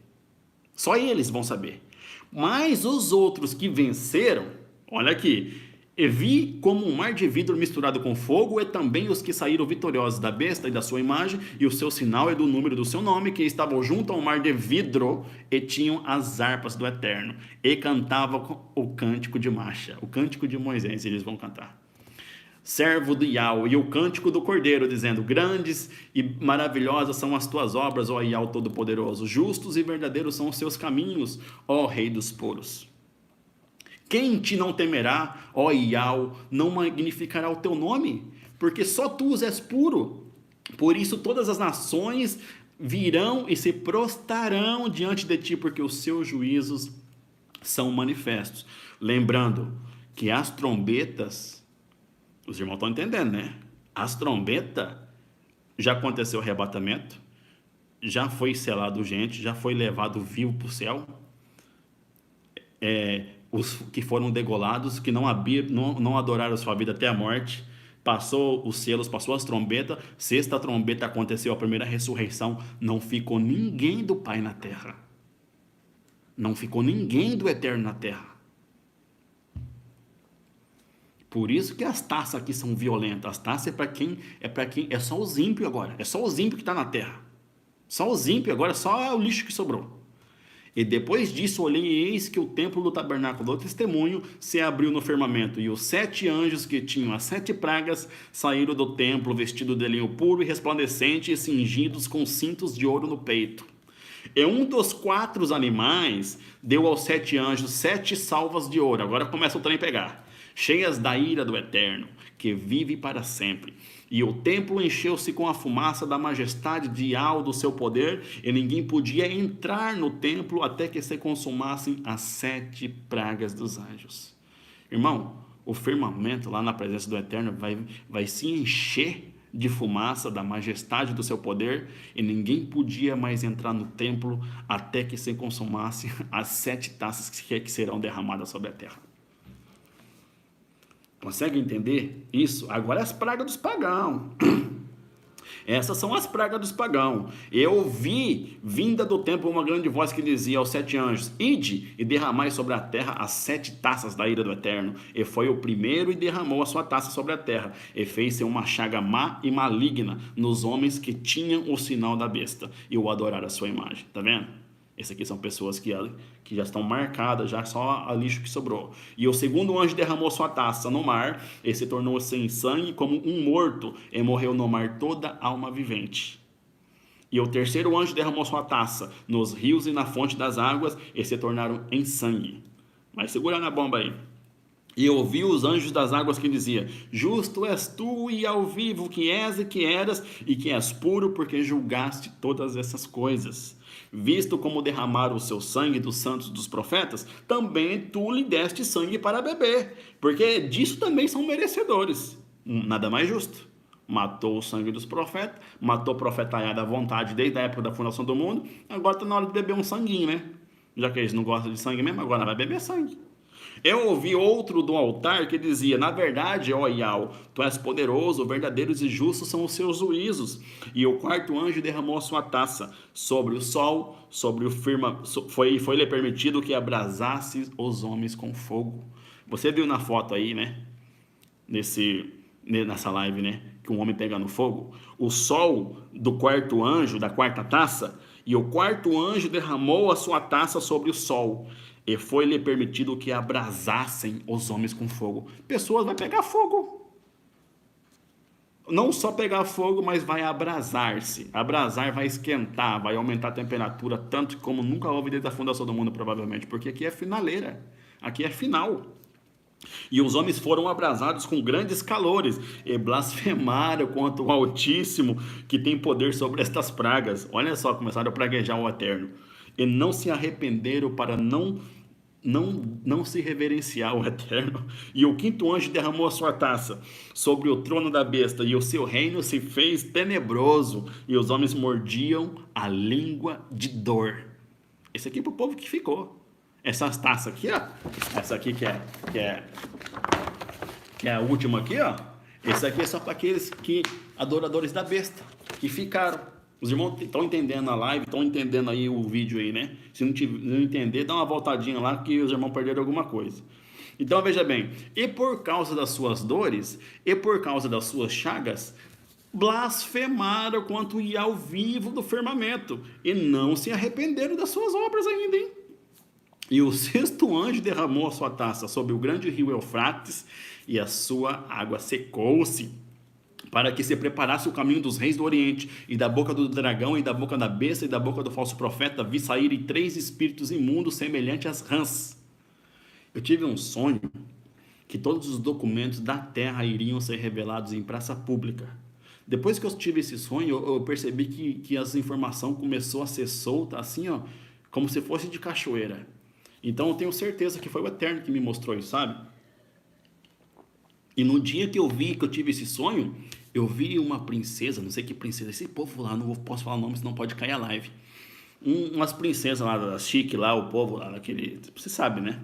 Só eles vão saber. Mas os outros que venceram, olha aqui, e vi como um mar de vidro misturado com fogo, e também os que saíram vitoriosos da besta e da sua imagem, e o seu sinal é do número do seu nome, que estavam junto ao mar de vidro, e tinham as harpas do Eterno, e cantavam o cântico de marcha, o cântico de Moisés, eles vão cantar. servo do Iau, e o cântico do Cordeiro, dizendo: grandes e maravilhosas são as tuas obras, ó Iau Todo-Poderoso, justos e verdadeiros são os seus caminhos, ó Rei dos puros. Quem te não temerá, ó Iau, não magnificará o teu nome? Porque só tu és puro. Por isso todas as nações virão e se prostrarão diante de ti, porque os seus juízos são manifestos. Lembrando que as trombetas, os irmãos estão entendendo, né? As trombetas, já aconteceu o arrebatamento, já foi selado gente, já foi levado vivo para o céu. Os que foram degolados, que não adoraram a sua vida até a morte, passou os selos, passou as trombetas, sexta trombeta aconteceu, a primeira ressurreição, não ficou ninguém do Pai na terra, não ficou ninguém do Eterno na terra. Por isso que as taças aqui são violentas. As taças é só os ímpios agora, é só os ímpios que está na terra, só os ímpios agora, só o lixo que sobrou. E depois disso olhei, e eis que o templo do tabernáculo do testemunho se abriu no firmamento, e os 7 anjos que tinham as 7 pragas saíram do templo, vestidos de linho puro e resplandecente, e cingidos com cintos de ouro no peito. E um dos 4 animais deu aos 7 anjos 7 salvas de ouro. Agora começa o trem pegar, cheias da ira do Eterno, que vive para sempre. E o templo encheu-se com a fumaça da majestade de Iau, do seu poder, e ninguém podia entrar no templo até que se consumassem as 7 pragas dos anjos. Irmão, o firmamento lá na presença do Eterno vai se encher de fumaça da majestade do seu poder, e ninguém podia mais entrar no templo até que se consumassem as 7 taças que serão derramadas sobre a terra. Consegue entender isso? Agora as pragas dos pagãos. Essas são as pragas dos pagãos. Eu vi, vinda do templo, uma grande voz que dizia aos 7 anjos: ide e derramai sobre a terra as 7 taças da ira do Eterno. E foi o primeiro e derramou a sua taça sobre a terra. E fez-se uma chaga má e maligna nos homens que tinham o sinal da besta e o adoraram a sua imagem. Tá vendo? Essas aqui são pessoas que já estão marcadas, já só a lixo que sobrou. E o segundo anjo derramou sua taça no mar, e se tornou sem sangue como um morto, e morreu no mar toda alma vivente. E o terceiro anjo derramou sua taça nos rios e na fonte das águas, e se tornaram em sangue. Mas segura na bomba aí. E ouvi os anjos das águas que dizia: justo és tu e ao vivo que és e que eras, e que és puro, porque julgaste todas essas coisas. Visto como derramaram o seu sangue dos santos dos profetas, também tu lhe deste sangue para beber, porque disso também são merecedores. Nada mais justo. Matou o sangue dos profetas, matou o profetaiado à vontade desde a época da fundação do mundo, agora está na hora de beber um sanguinho, né? Já que eles não gostam de sangue mesmo, agora vai beber sangue. Eu ouvi outro do altar que dizia: na verdade, ó Iau, tu és poderoso, verdadeiros e justos são os seus juízos. E o 4º anjo derramou a sua taça sobre o sol, sobre o firmamento, foi-lhe permitido que abrasasse os homens com fogo. Você viu na foto aí, né? Nessa live, né? Que um homem pega no fogo. O sol do 4º anjo, da 4ª taça, e o 4º anjo derramou a sua taça sobre o sol. E foi-lhe permitido que abrasassem os homens com fogo. Pessoas vai pegar fogo. Não só pegar fogo, mas vai abrasar-se. Abrasar vai esquentar, vai aumentar a temperatura, tanto como nunca houve desde a fundação do mundo, provavelmente. Porque aqui é finaleira. Aqui é final. E os homens foram abrasados com grandes calores e blasfemaram contra o Altíssimo, que tem poder sobre estas pragas. Olha só, começaram a praguejar o Eterno. E não se arrependeram para não se reverenciar o Eterno. E o 5º anjo derramou a sua taça sobre o trono da besta, e o seu reino se fez tenebroso, e os homens mordiam a língua de dor. Esse aqui é para o povo que ficou. Essas taças aqui, ó. Essa aqui que é a última aqui, ó. Esse aqui é só para aqueles adoradores da besta, que ficaram. Os irmãos estão entendendo a live, estão entendendo aí o vídeo aí, né? Se não entender, dá uma voltadinha lá que os irmãos perderam alguma coisa. Então veja bem: e por causa das suas dores, e por causa das suas chagas, blasfemaram contra o Iau vivo do firmamento, e não se arrependeram das suas obras ainda, hein? E o sexto anjo derramou a sua taça sobre o grande rio Eufrates, e a sua água secou-se, para que se preparasse o caminho dos reis do Oriente, e da boca do dragão, e da boca da besta, e da boca do falso profeta, vi saírem 3 espíritos imundos semelhantes às rãs. Eu tive um sonho que todos os documentos da terra iriam ser revelados em praça pública. Depois que eu tive esse sonho, eu percebi que as informações começou a ser solta, assim, ó, como se fosse de cachoeira. Então eu tenho certeza que foi o Eterno que me mostrou isso, sabe? E no dia que eu tive esse sonho, eu vi uma princesa, não sei que princesa, esse povo lá, não posso falar o nome, senão pode cair a live. Umas princesas lá da chique, lá, o povo lá, daquele, você sabe, né?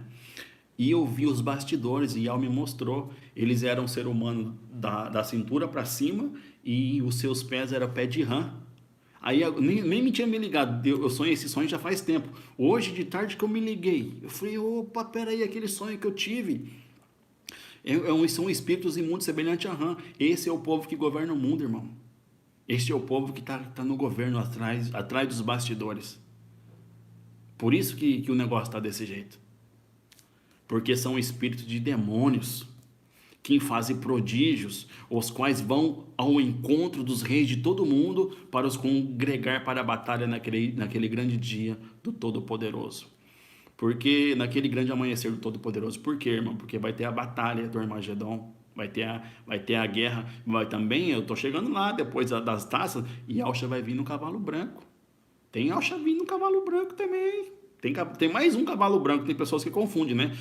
E eu vi os bastidores e Al me mostrou, eles eram ser humano da cintura para cima e os seus pés eram pé de rã. Aí eu nem me tinha me ligado, eu sonhei esse sonho já faz tempo. Hoje de tarde que eu me liguei, eu falei, opa, peraí, aquele sonho que eu tive. São espíritos imundos semelhantes a rã. Esse é o povo que governa o mundo, irmão. Este é o povo que tá no governo atrás dos bastidores. Por isso que o negócio está desse jeito. Porque são espíritos de demônios que fazem prodígios, os quais vão ao encontro dos reis de todo mundo para os congregar para a batalha naquele grande dia do Todo-Poderoso. Porque naquele grande amanhecer do Todo-Poderoso, por quê, irmão? Porque vai ter a batalha do Armagedon, vai ter a guerra, também, eu tô chegando lá, depois das taças, e Alcha vai vir no cavalo branco. Tem Alcha vindo no cavalo branco também. Tem mais um cavalo branco, tem pessoas que confundem, né?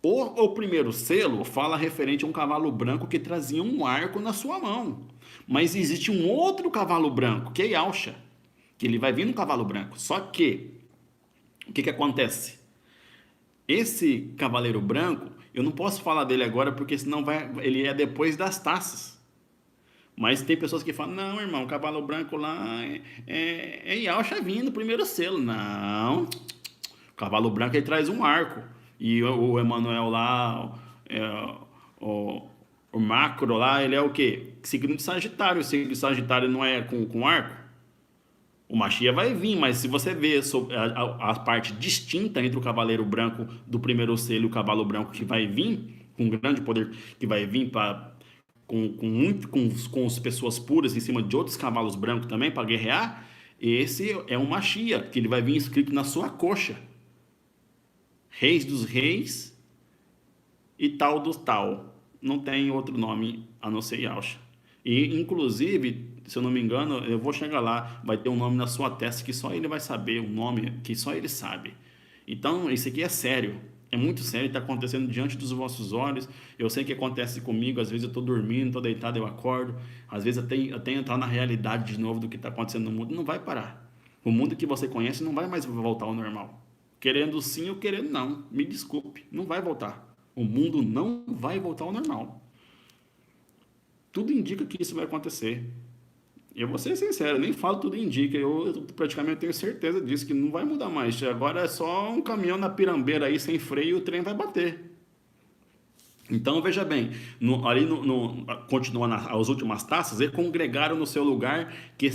O primeiro selo fala referente a um cavalo branco que trazia um arco na sua mão. Mas existe um outro cavalo branco, que é Yalcha, que ele vai vir no cavalo branco. Só que, o que acontece? Esse cavaleiro branco, eu não posso falar dele agora, porque senão ele é depois das taças. Mas tem pessoas que falam, não, irmão, o cavalo branco lá é Yalcha vindo, primeiro selo. Não, o cavalo branco ele traz um arco. E o Emanuel lá, o Macro lá, ele é o quê? Signo de Sagitário. O signo de Sagitário não é com arco? O Machia vai vir, mas se você ver a parte distinta entre o cavaleiro branco do primeiro selo e o cavalo branco que vai vir, com grande poder, que vai vir com as pessoas puras em cima de outros cavalos brancos também para guerrear, esse é um Machia, que ele vai vir escrito na sua coxa. Reis dos reis e tal do tal. Não tem outro nome a não ser Yalcha. E, inclusive, se eu não me engano, eu vou chegar lá, vai ter um nome na sua testa que só ele vai saber, um nome que só ele sabe. Então, isso aqui é sério. É muito sério, está acontecendo diante dos vossos olhos. Eu sei que acontece comigo, às vezes eu estou dormindo, estou deitado, eu acordo. Às vezes até entrar na realidade de novo do que está acontecendo no mundo. Não vai parar. O mundo que você conhece não vai mais voltar ao normal. Querendo sim ou querendo não. Me desculpe, não vai voltar. O mundo não vai voltar ao normal. Tudo indica que isso vai acontecer. Eu vou ser sincero, nem falo tudo indica. Eu praticamente tenho certeza disso, que não vai mudar mais. Agora é só um caminhão na pirambeira aí, sem freio, e o trem vai bater. Então, veja bem, continuando as últimas taças, eles congregaram no seu lugar que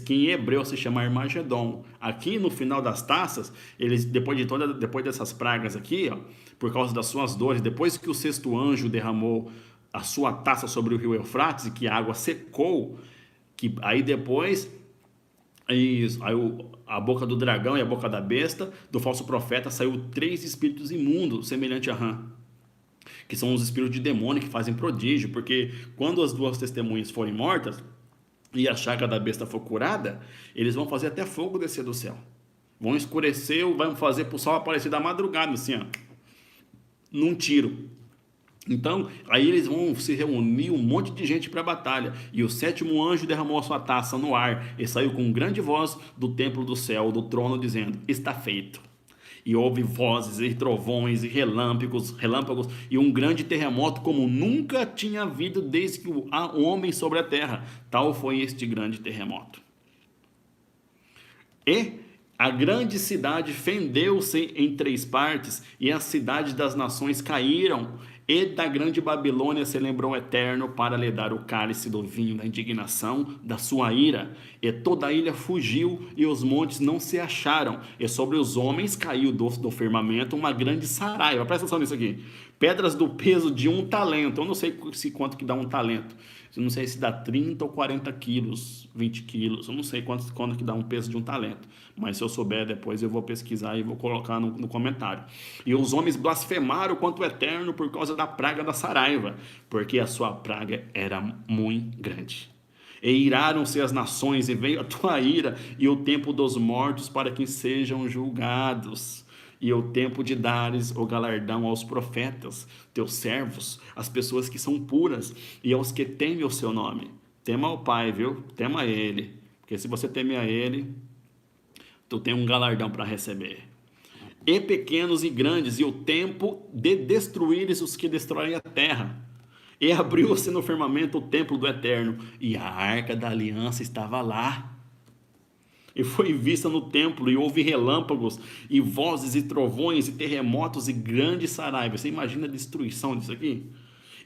em hebreu se chama Armagedon. Aqui no final das taças, eles depois dessas pragas aqui, ó, por causa das suas dores, depois que o sexto anjo derramou a sua taça sobre o rio Eufrates e que a água secou, que aí depois a boca do dragão e a boca da besta, do falso profeta, saiu 3 espíritos imundos, semelhante a rã, que são os espíritos de demônio que fazem prodígio, porque quando as 2 testemunhas forem mortas e a chaga da besta for curada, eles vão fazer até fogo descer do céu. Vão escurecer, vão fazer para o sol aparecer da madrugada, assim, ó, num tiro. Então, aí eles vão se reunir um monte de gente para a batalha. E o 7º anjo derramou a sua taça no ar e saiu com grande voz do templo do céu, do trono, dizendo: está feito. E houve vozes e trovões e relâmpagos e um grande terremoto como nunca tinha havido desde que há homem sobre a terra. Tal foi este grande terremoto. E a grande cidade fendeu-se em 3 partes, e as cidades das nações caíram E da grande Babilônia se lembrou o Eterno para lhe dar o cálice do vinho da indignação da sua ira. E toda a ilha fugiu, e os montes não se acharam. E sobre os homens caiu do firmamento uma grande saraiva. Presta atenção nisso aqui. Pedras do peso de 1 talento. Eu não sei se quanto que dá 1 talento. Eu não sei se dá 30 ou 40 quilos, 20 quilos. Eu não sei quanto que dá um peso de 1 talento. Mas se eu souber depois eu vou pesquisar e vou colocar no comentário. E os homens blasfemaram contra o Eterno por causa da praga da saraiva, porque a sua praga era muito grande. E iraram-se as nações, e veio a tua ira e o tempo dos mortos para que sejam julgados. E o tempo de dares o galardão aos profetas, teus servos, as pessoas que são puras, e aos que temem o seu nome. Tema ao Pai, viu? Tema Ele. Porque se você teme a Ele, tu tem um galardão para receber. E pequenos e grandes, e o tempo de destruíres os que destroem a terra. E abriu-se no firmamento o templo do Eterno, e a arca da aliança estava lá. E foi vista no templo, e houve relâmpagos, e vozes, e trovões, e terremotos, e grande saraiva. Você imagina a destruição disso aqui?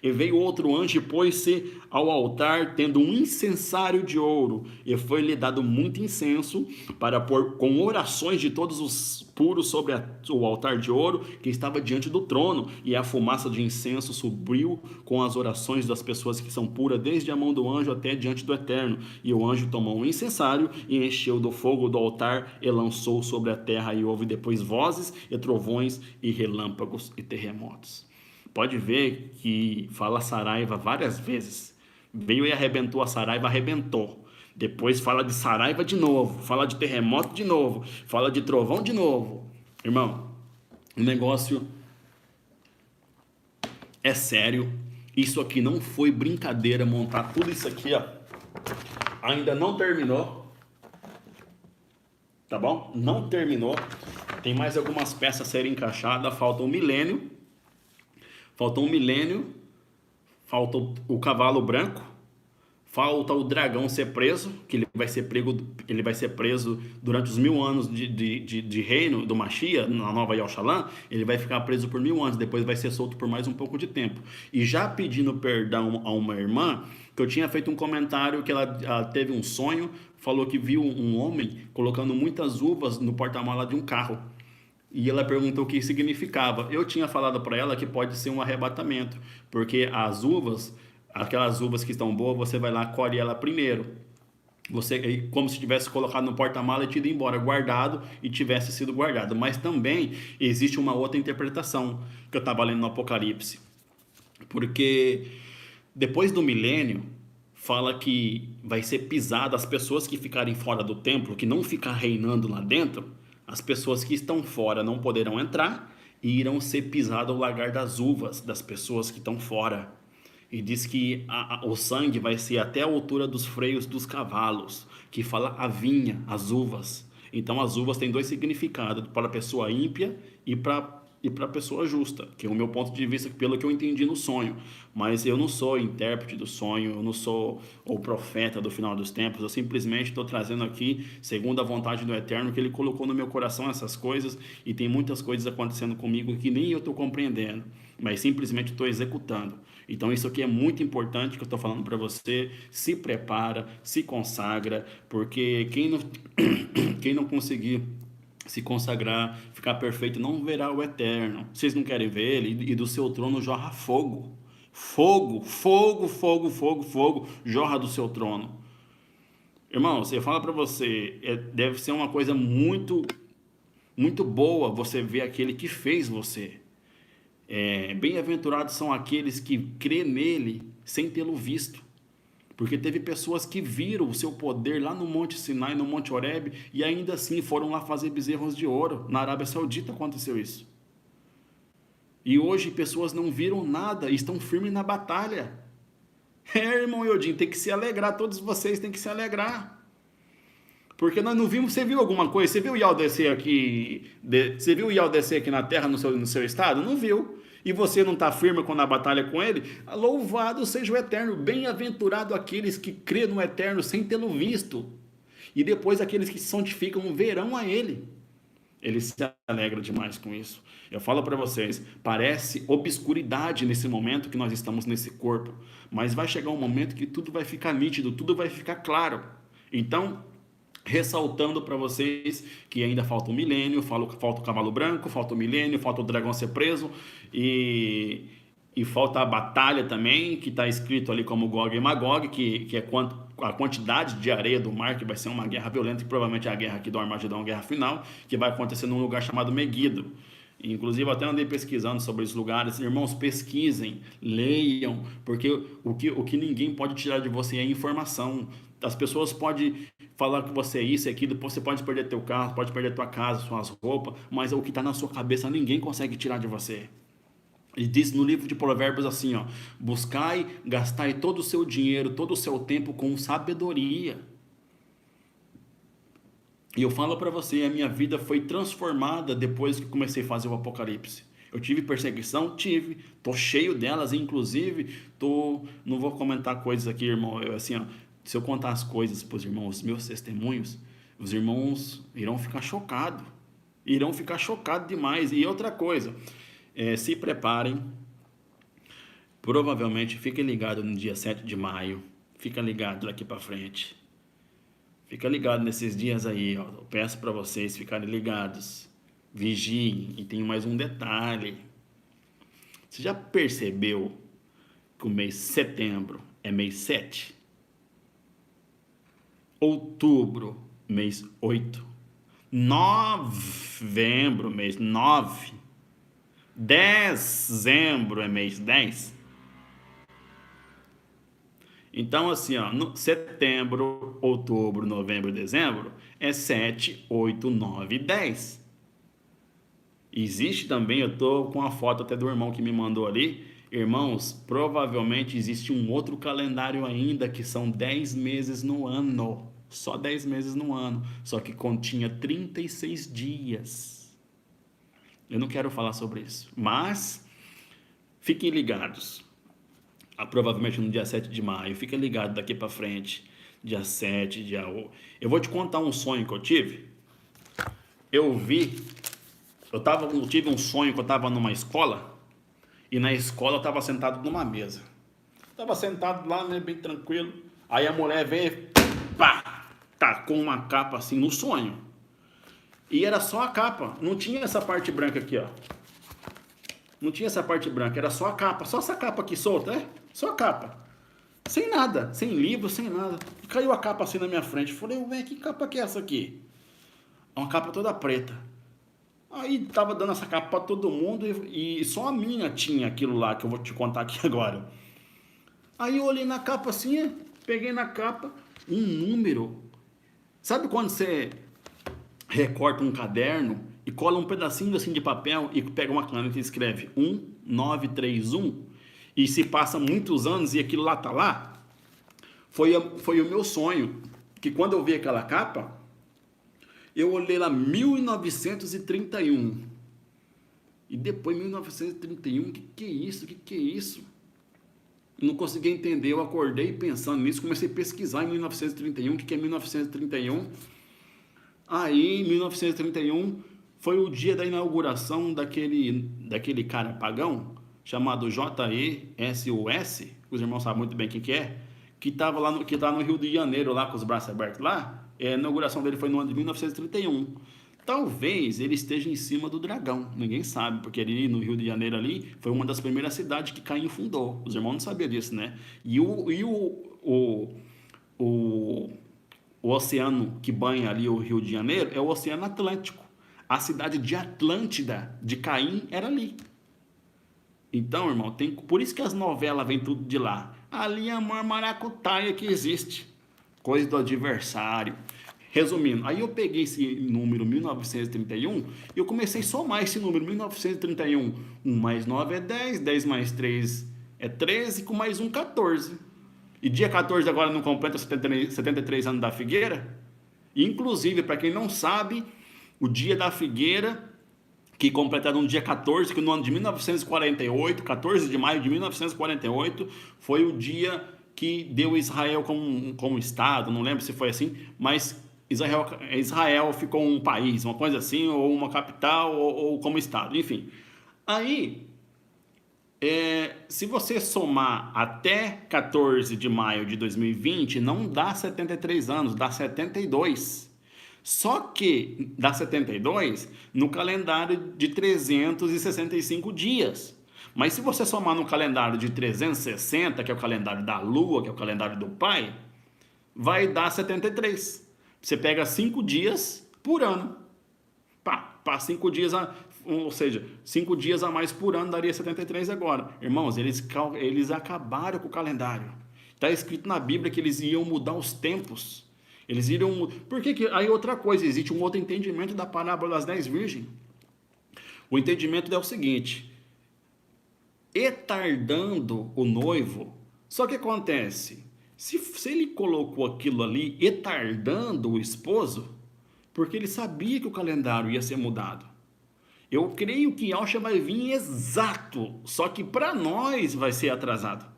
E veio outro anjo e pôs-se ao altar, tendo um incensário de ouro, e foi-lhe dado muito incenso, para pôr com orações de todos os puros sobre o altar de ouro, que estava diante do trono, e a fumaça de incenso subiu com as orações das pessoas que são puras, desde a mão do anjo até diante do Eterno. E o anjo tomou um incensário, e encheu do fogo do altar, e lançou sobre a terra, e houve depois vozes, e trovões, e relâmpagos, e terremotos. Pode ver que fala saraiva várias vezes. Veio e arrebentou a saraiva, arrebentou. Depois fala de saraiva de novo, fala de terremoto de novo, fala de trovão de novo. Irmão, o negócio é sério. Isso aqui não foi brincadeira, montar tudo isso aqui, ó. Ainda não terminou. Tá bom? Não terminou. Tem mais algumas peças a serem encaixadas, falta um milênio. Falta o cavalo branco, falta o dragão ser preso, que ele vai ser preso durante os 1000 anos de reino do Mashiach, na nova Yahushalã. Ele vai ficar preso por 1000 anos, depois vai ser solto por mais um pouco de tempo. E já pedindo perdão a uma irmã, que eu tinha feito um comentário que ela teve um sonho, falou que viu um homem colocando muitas uvas no porta-mala de um carro. E ela perguntou o que significava. Eu tinha falado para ela que pode ser um arrebatamento, porque as uvas, aquelas uvas que estão boas, você vai lá, colhe ela primeiro. Você, como se tivesse colocado no porta-mala e tido embora, guardado e tivesse sido guardado. Mas também existe uma outra interpretação que eu estava lendo no Apocalipse. Porque depois do milênio, fala que vai ser pisado as pessoas que ficarem fora do templo, que não ficar reinando lá dentro. As pessoas que estão fora não poderão entrar e irão ser pisadas ao lagar das uvas das pessoas que estão fora. E diz que o sangue vai ser até a altura dos freios dos cavalos, que fala a vinha, as uvas. Então as uvas têm dois significados, para a pessoa ímpia e para a pessoa justa, que é o meu ponto de vista, pelo que eu entendi no sonho. Mas eu não sou intérprete do sonho, eu não sou o profeta do final dos tempos, eu simplesmente estou trazendo aqui, segundo a vontade do Eterno, que Ele colocou no meu coração essas coisas, e tem muitas coisas acontecendo comigo que nem eu estou compreendendo, mas simplesmente estou executando. Então isso aqui é muito importante que eu estou falando para você. Se prepara, se consagra, porque quem não conseguir se consagrar, ficar perfeito, não verá o Eterno. Vocês não querem ver Ele? E do seu trono jorra fogo. Fogo, fogo, fogo, fogo, fogo, jorra do seu trono. Irmãos, eu falo para você, deve ser uma coisa muito, muito boa você ver aquele que fez você. Bem-aventurados são aqueles que crê nele sem tê-lo visto. Porque teve pessoas que viram o seu poder lá no Monte Sinai, no Monte Horebe, e ainda assim foram lá fazer bezerros de ouro. Na Arábia Saudita aconteceu isso. E hoje pessoas não viram nada e estão firmes na batalha. Irmão Yodin, tem que se alegrar, todos vocês têm que se alegrar. Porque nós não vimos, você viu alguma coisa? Você viu o Yahweh descer aqui, você viu o Yahweh descer aqui na terra no seu estado? Não viu. E você não está firme quando a batalha com ele? Louvado seja o Eterno, bem-aventurado aqueles que crê no Eterno sem tê-lo visto. E depois aqueles que se santificam verão a ele. Ele se alegra demais com isso. Eu falo para vocês, parece obscuridade nesse momento que nós estamos nesse corpo, mas vai chegar um momento que tudo vai ficar nítido, tudo vai ficar claro. Então, ressaltando para vocês que ainda falta um milênio, falta o cavalo branco, falta o milênio, falta o dragão ser preso e, e falta a batalha também, que está escrito ali como Gog e Magog, que é a quantidade de areia do mar, que vai ser uma guerra violenta, e provavelmente é a guerra aqui do Armagedão, a guerra final, que vai acontecer num lugar chamado Meguido. Inclusive, eu até andei pesquisando sobre esses lugares. Irmãos, pesquisem, leiam, porque o que ninguém pode tirar de você é informação. As pessoas podem falar que você é isso e aquilo, você pode perder teu carro, pode perder tua casa, suas roupas, mas o que está na sua cabeça ninguém consegue tirar de você. E diz no livro de Provérbios assim, ó: buscai, gastai todo o seu dinheiro, todo o seu tempo com sabedoria. E eu falo para você, a minha vida foi transformada depois que comecei a fazer o Apocalipse. Eu tive perseguição? Tive. Tô cheio delas, inclusive, não vou comentar coisas aqui, irmão. Assim, ó, se eu contar as coisas para os irmãos, os meus testemunhos, os irmãos irão ficar chocados. Irão ficar chocados demais. E outra coisa, se preparem. Provavelmente, fiquem ligados no dia 7 de maio. Fica ligado daqui para frente. Fica ligado nesses dias aí, ó. Eu peço para vocês ficarem ligados. Vigiem. E tem mais um detalhe. Você já percebeu que o mês de setembro é mês 7? Outubro, mês 8. Novembro, mês 9. Dezembro é mês 10. Então, assim, ó, no setembro, outubro, novembro, dezembro, é 7, 8, 9, 10. Existe também, eu tô com a foto até do irmão que me mandou ali. Irmãos, provavelmente existe um outro calendário ainda, que são 10 meses no ano. Só 10 meses no ano. Só que continha 36 dias. Eu não quero falar sobre isso. Mas, fiquem ligados. Provavelmente no dia 7 de maio. Fica ligado daqui para frente. Dia 7, dia 8. Eu vou te contar um sonho que eu tive. Eu tive um sonho que eu estava numa escola. E na escola eu estava sentado numa mesa. Estava sentado lá, né, bem tranquilo. Aí a mulher veio e pá, tacou uma capa assim no sonho. E era só a capa. Não tinha essa parte branca aqui, ó. Não tinha essa parte branca, era só a capa. Só essa capa aqui solta, Só a capa. Sem nada, sem livro, sem nada. Caiu a capa assim na minha frente. Falei, ué, que capa que é essa aqui? Uma capa toda preta. Aí tava dando essa capa pra todo mundo e só a minha tinha aquilo lá que eu vou te contar aqui agora. Aí eu olhei na capa assim, peguei na capa um número. Sabe quando você recorta um caderno e cola um pedacinho assim de papel e pega uma caneta e escreve 1931 e se passa muitos anos e aquilo lá tá lá? Foi o meu sonho, que quando eu vi aquela capa, eu olhei lá 1931 e depois 1931, que é isso? Que é isso? Não consegui entender, eu acordei pensando nisso, comecei a pesquisar em 1931, o que é 1931. Aí, em 1931, foi o dia da inauguração daquele cara pagão, chamado JESUS, os irmãos sabem muito bem o que é, que estava lá que tá no Rio de Janeiro, lá com os braços abertos lá. A inauguração dele foi no ano de 1931. Talvez ele esteja em cima do dragão, ninguém sabe, porque ali no Rio de Janeiro ali foi uma das primeiras cidades que Caim fundou. Os irmãos não sabiam disso, né? E o oceano que banha ali o Rio de Janeiro é o Oceano Atlântico. A cidade de Atlântida, de Caim, era ali. Então, irmão, por isso que as novelas vêm tudo de lá. Ali é a maior maracutaia que existe. Coisa do adversário. Resumindo, aí eu peguei esse número 1931 e eu comecei a somar esse número 1931. 1 mais 9 é 10, 10 mais 3 é 13, com mais 1, 14. E dia 14 agora não completa 73 anos da figueira? Inclusive, para quem não sabe, o dia da figueira, que completaram no dia 14, que no ano de 1948, 14 de maio de 1948, foi o dia que deu Israel como Estado, não lembro se foi assim, mas Israel ficou um país, uma coisa assim, ou uma capital, ou como estado, enfim. Aí, se você somar até 14 de maio de 2020, não dá 73 anos, dá 72. Só que dá 72 no calendário de 365 dias. Mas se você somar no calendário de 360, que é o calendário da Lua, que é o calendário do Pai, vai dar 73. Você pega 5 dias por ano. Pá, 5 dias, ou seja, 5 dias a mais por ano daria 73 agora. Irmãos, eles acabaram com o calendário. Está escrito na Bíblia que eles iam mudar os tempos. Eles iriam. Por que? Aí outra coisa, existe um outro entendimento da parábola das 10 virgens. O entendimento é o seguinte: etardando o noivo, só que acontece, se ele colocou aquilo ali, etardando o esposo, porque ele sabia que o calendário ia ser mudado. Eu creio que Yahshua vai vir exato, só que para nós vai ser atrasado.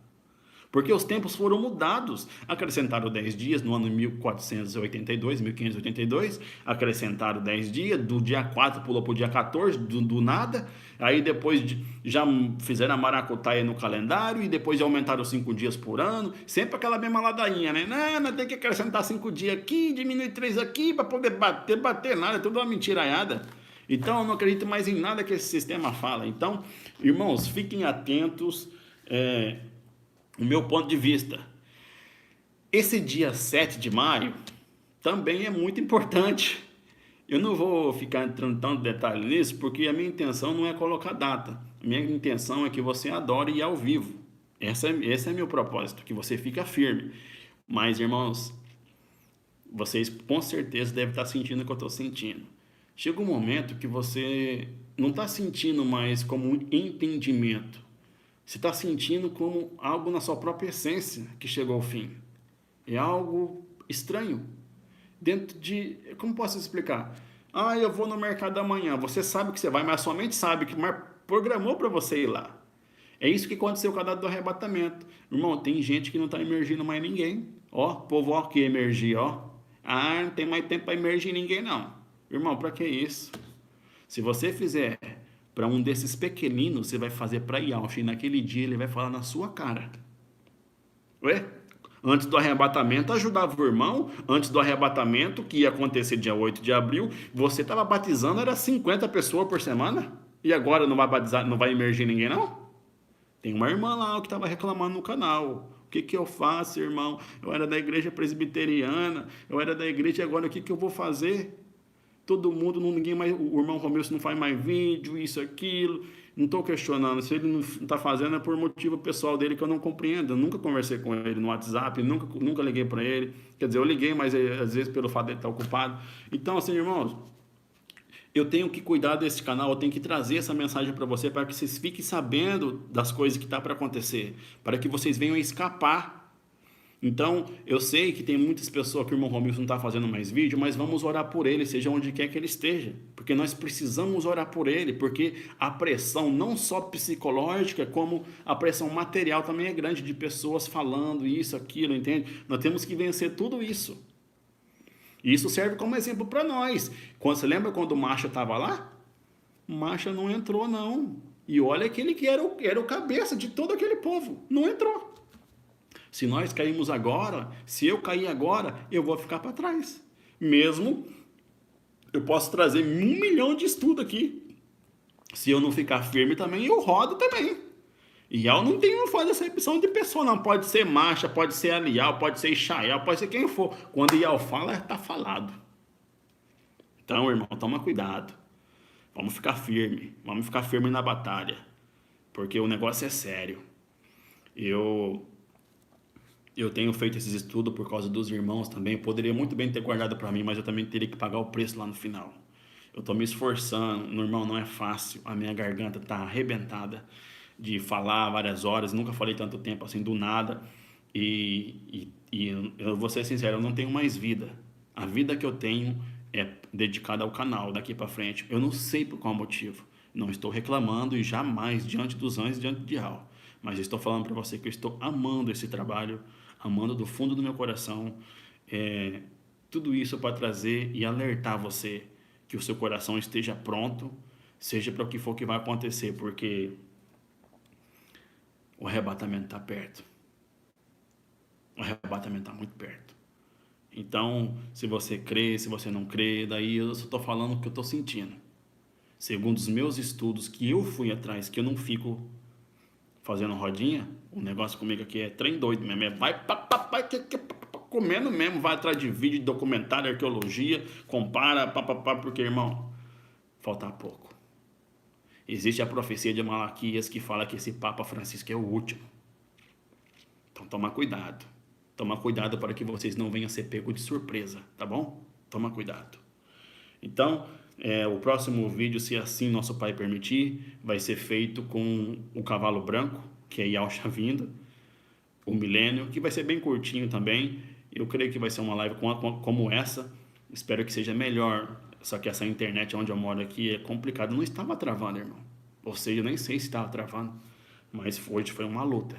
Porque os tempos foram mudados. Acrescentaram 10 dias no ano 1482, 1582. Acrescentaram 10 dias. Do dia 4 pulou para o dia 14, do nada. Aí depois já fizeram a maracutaia no calendário. E depois já aumentaram 5 dias por ano. Sempre aquela mesma ladainha, né? Não, tem que acrescentar 5 dias aqui, diminuir 3 aqui, para poder bater nada. É tudo uma mentiraiada. Então eu não acredito mais em nada que esse sistema fala. Então, irmãos, fiquem atentos. O meu ponto de vista, esse dia 7 de maio também é muito importante. Eu não vou ficar entrando tanto detalhe nisso, porque a minha intenção não é colocar data. A minha intenção é que você adore e ir ao vivo. Esse é meu propósito, que você fica firme. Mas, irmãos, vocês com certeza devem estar sentindo o que eu estou sentindo. Chega um momento que você não está sentindo mais como um entendimento. Você está sentindo como algo na sua própria essência que chegou ao fim. É algo estranho. Dentro de... Como posso explicar? Eu vou no mercado amanhã. Você sabe que você vai, mas a sua mente sabe que programou para você ir lá. É isso que aconteceu com a data do arrebatamento. Irmão, tem gente que não está emergindo mais ninguém. Povo, que emergir, não tem mais tempo para emergir ninguém, não. Irmão, para que isso? Se você fizer... Para um desses pequeninos, você vai fazer para Yahshua. E naquele dia ele vai falar na sua cara. Ué? Antes do arrebatamento, ajudava o irmão. Antes do arrebatamento, que ia acontecer dia 8 de abril, você estava batizando, era 50 pessoas por semana. E agora não vai batizar, não vai emergir ninguém, não? Tem uma irmã lá que estava reclamando no canal. O que eu faço, irmão? Eu era da igreja presbiteriana. Eu era da igreja, agora o que eu vou fazer? Todo mundo, ninguém mais, o irmão Romilson não faz mais vídeo, isso, aquilo. Não estou questionando. Se ele não está fazendo é por motivo pessoal dele que eu não compreendo. Eu nunca conversei com ele no WhatsApp, nunca liguei para ele. Quer dizer, eu liguei, mas às vezes pelo fato de ele estar ocupado. Então, assim, irmãos, eu tenho que cuidar desse canal, eu tenho que trazer essa mensagem para você, para que vocês fiquem sabendo das coisas que está para acontecer, para que vocês venham escapar. Então, eu sei que tem muitas pessoas que o irmão Romilson não está fazendo mais vídeo, mas vamos orar por ele, seja onde quer que ele esteja. Porque nós precisamos orar por ele, porque a pressão não só psicológica, como a pressão material também é grande, de pessoas falando isso, aquilo, entende? Nós temos que vencer tudo isso. E isso serve como exemplo para nós. Você lembra quando o Macha estava lá? O Macha não entrou, não. E olha que ele que era o cabeça de todo aquele povo. Não entrou. Se nós caímos agora, se eu cair agora, eu vou ficar para trás. Mesmo, eu posso trazer 1 milhão de estudo aqui. Se eu não ficar firme também, eu rodo também. E eu não tenho fazer acepção de pessoa, não. Pode ser Macha, pode ser Alial, pode ser Ishael, pode ser quem for. Quando Ial fala, está falado. Então, irmão, toma cuidado. Vamos ficar firme. Vamos ficar firme na batalha. Porque o negócio é sério. Eu tenho feito esses estudos por causa dos irmãos também. Eu poderia muito bem ter guardado para mim, mas eu também teria que pagar o preço lá no final. Eu estou me esforçando. Meu irmão, não é fácil. A minha garganta está arrebentada de falar várias horas. Nunca falei tanto tempo assim do nada. E eu vou ser sincero, eu não tenho mais vida. A vida que eu tenho é dedicada ao canal daqui para frente. Eu não sei por qual motivo. Não estou reclamando e jamais diante dos anjos, diante de Yahweh. Mas estou falando para você que eu estou amando esse trabalho, amando do fundo do meu coração. Tudo isso para trazer e alertar você que o seu coração esteja pronto, seja para o que for que vai acontecer, porque o arrebatamento está perto. O arrebatamento está muito perto. Então, se você crê, se você não crê, daí eu só estou falando o que eu estou sentindo. Segundo os meus estudos que eu fui atrás, que eu não fico fazendo rodinha, o negócio comigo aqui é trem doido mesmo. Vai comendo mesmo, vai atrás de vídeo, de documentário, arqueologia, compara, porque, irmão, falta pouco. Existe a profecia de Malaquias que fala que esse Papa Francisco é o último. Então toma cuidado. Toma cuidado para que vocês não venham a ser pego de surpresa, tá bom? Toma cuidado. Então, o próximo vídeo, se assim nosso Pai permitir, vai ser feito com o cavalo branco, que é Yahshua vindo, o milênio, que vai ser bem curtinho também. Eu creio que vai ser uma live como essa. Espero que seja melhor. Só que essa internet onde eu moro aqui é complicado. Não estava travando, irmão. Ou seja, eu nem sei se estava travando. Mas hoje foi uma luta.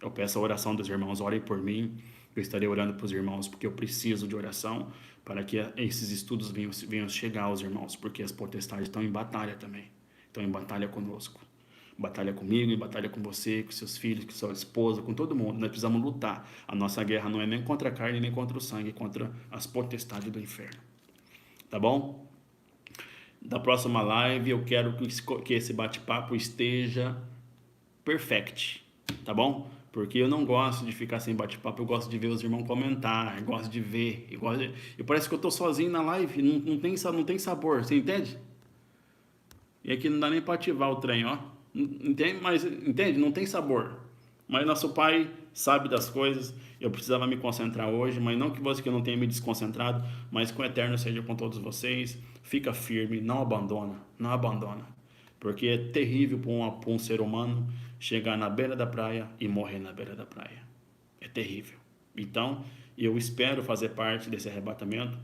Eu peço a oração dos irmãos, orem por mim. Eu estarei orando para os irmãos, porque eu preciso de oração para que esses estudos venham chegar aos irmãos, porque as potestades estão em batalha também. Estão em batalha conosco. Batalha comigo, batalha com você, com seus filhos, com sua esposa, com todo mundo. Nós precisamos lutar. A nossa guerra não é nem contra a carne, nem contra o sangue, é contra as potestades do inferno. Tá bom? Da próxima live, eu quero que esse bate-papo esteja perfect. Tá bom? Porque eu não gosto de ficar sem bate-papo, eu gosto de ver os irmãos comentar, eu gosto de ver, eu parece que eu tô sozinho na live, não tem sabor, você entende? E aqui não dá nem para ativar o trem, ó. Entende? Mas entende? Não tem sabor. Mas nosso Pai sabe das coisas. Eu precisava me concentrar hoje, mas não que eu não tenha me desconcentrado, mas que o Eterno seja com todos vocês. Fica firme, não abandona, não abandona. Porque é terrível para um ser humano chegar na beira da praia e morrer na beira da praia. É terrível. Então, eu espero fazer parte desse arrebatamento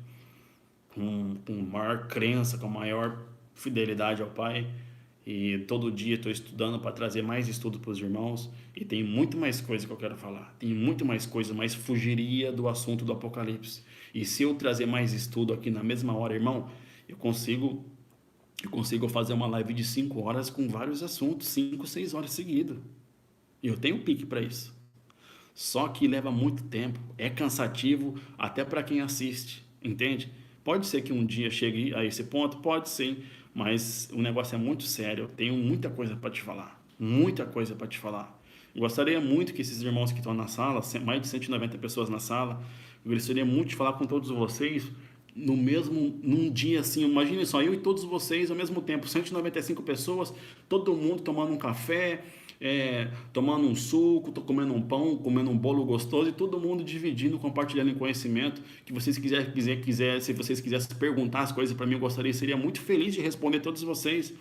com maior crença, com maior fidelidade ao Pai. E todo dia estou estudando para trazer mais estudo para os irmãos. E tem muito mais coisa que eu quero falar. Tem muito mais coisa, mas fugiria do assunto do Apocalipse. E se eu trazer mais estudo aqui na mesma hora, irmão, eu consigo fazer uma live de 5 horas com vários assuntos, 5, 6 horas seguidas. E eu tenho pique para isso. Só que leva muito tempo, é cansativo até para quem assiste, entende? Pode ser que um dia chegue a esse ponto, pode sim, mas o negócio é muito sério. Eu tenho muita coisa para te falar, muita coisa para te falar. Eu gostaria muito que esses irmãos que estão na sala, mais de 190 pessoas na sala, eu gostaria muito de falar com todos vocês num dia assim. Imagine só, eu e todos vocês ao mesmo tempo, 195 pessoas, todo mundo tomando um café, tomando um suco, comendo um pão, comendo um bolo gostoso, e todo mundo dividindo, compartilhando em conhecimento. Que vocês se vocês quisessem perguntar as coisas para mim, seria muito feliz de responder todos vocês,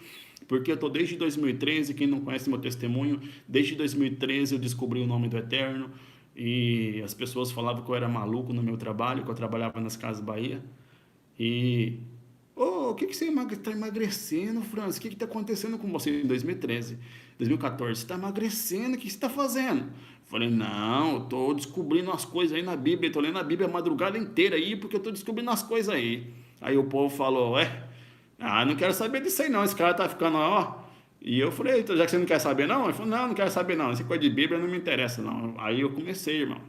porque eu estou desde 2013, quem não conhece meu testemunho, desde 2013 eu descobri o nome do Eterno, e as pessoas falavam que eu era maluco no meu trabalho, que eu trabalhava nas Casas Bahia, e o que você está emagrecendo, Franz? O que está acontecendo com você em 2013, 2014? Você está emagrecendo, o que você está fazendo? Falei, não, eu estou descobrindo as coisas aí na Bíblia, estou lendo a Bíblia a madrugada inteira aí, porque eu estou descobrindo as coisas aí. Aí o povo falou, não quero saber disso aí não, esse cara tá ficando, ó. E eu falei, então, já que você não quer saber não? Ele falou, não quero saber não, essa coisa de Bíblia não me interessa não. Aí eu comecei, irmão,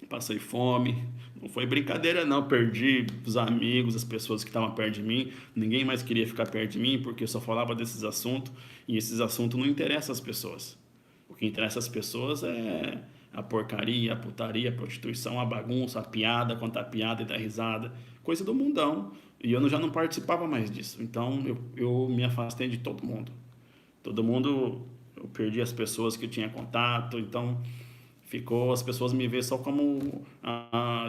passei fome. Não foi brincadeira não, perdi os amigos, as pessoas que estavam perto de mim, ninguém mais queria ficar perto de mim, porque eu só falava desses assuntos, e esses assuntos não interessam as pessoas. O que interessa as pessoas é a porcaria, a putaria, a prostituição, a bagunça, a piada, contar piada e dar risada, coisa do mundão, e eu já não participava mais disso, então eu me afastei de todo mundo, eu perdi as pessoas que eu tinha contato, então... as pessoas me veem só como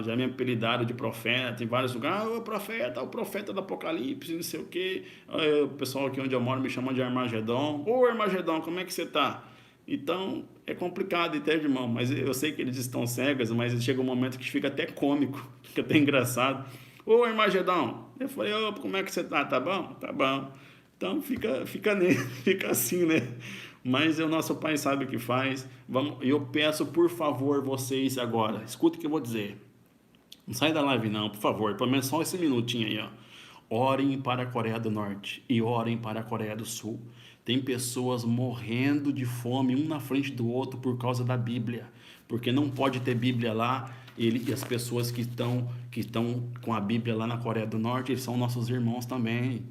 já me apelidaram de profeta em vários lugares. O profeta do Apocalipse, não sei o que. O pessoal aqui onde eu moro me chama de Armagedon. Armagedon, como é que você tá? Então é complicado, entende, irmão? Mas eu sei que eles estão cegos, mas chega um momento que fica até cômico, fica até engraçado. Armagedon. Eu falei, como é que você tá? Tá bom? Tá bom. Então fica assim, né? Mas o nosso Pai sabe o que faz. Eu peço, por favor, vocês agora, escuta o que eu vou dizer. Não sai da live não, por favor. Pelo menos só esse minutinho aí, ó. Orem para a Coreia do Norte e orem para a Coreia do Sul. Tem pessoas morrendo de fome, um na frente do outro, por causa da Bíblia. Porque não pode ter Bíblia lá. E as pessoas que estão com a Bíblia lá na Coreia do Norte, eles são nossos irmãos também.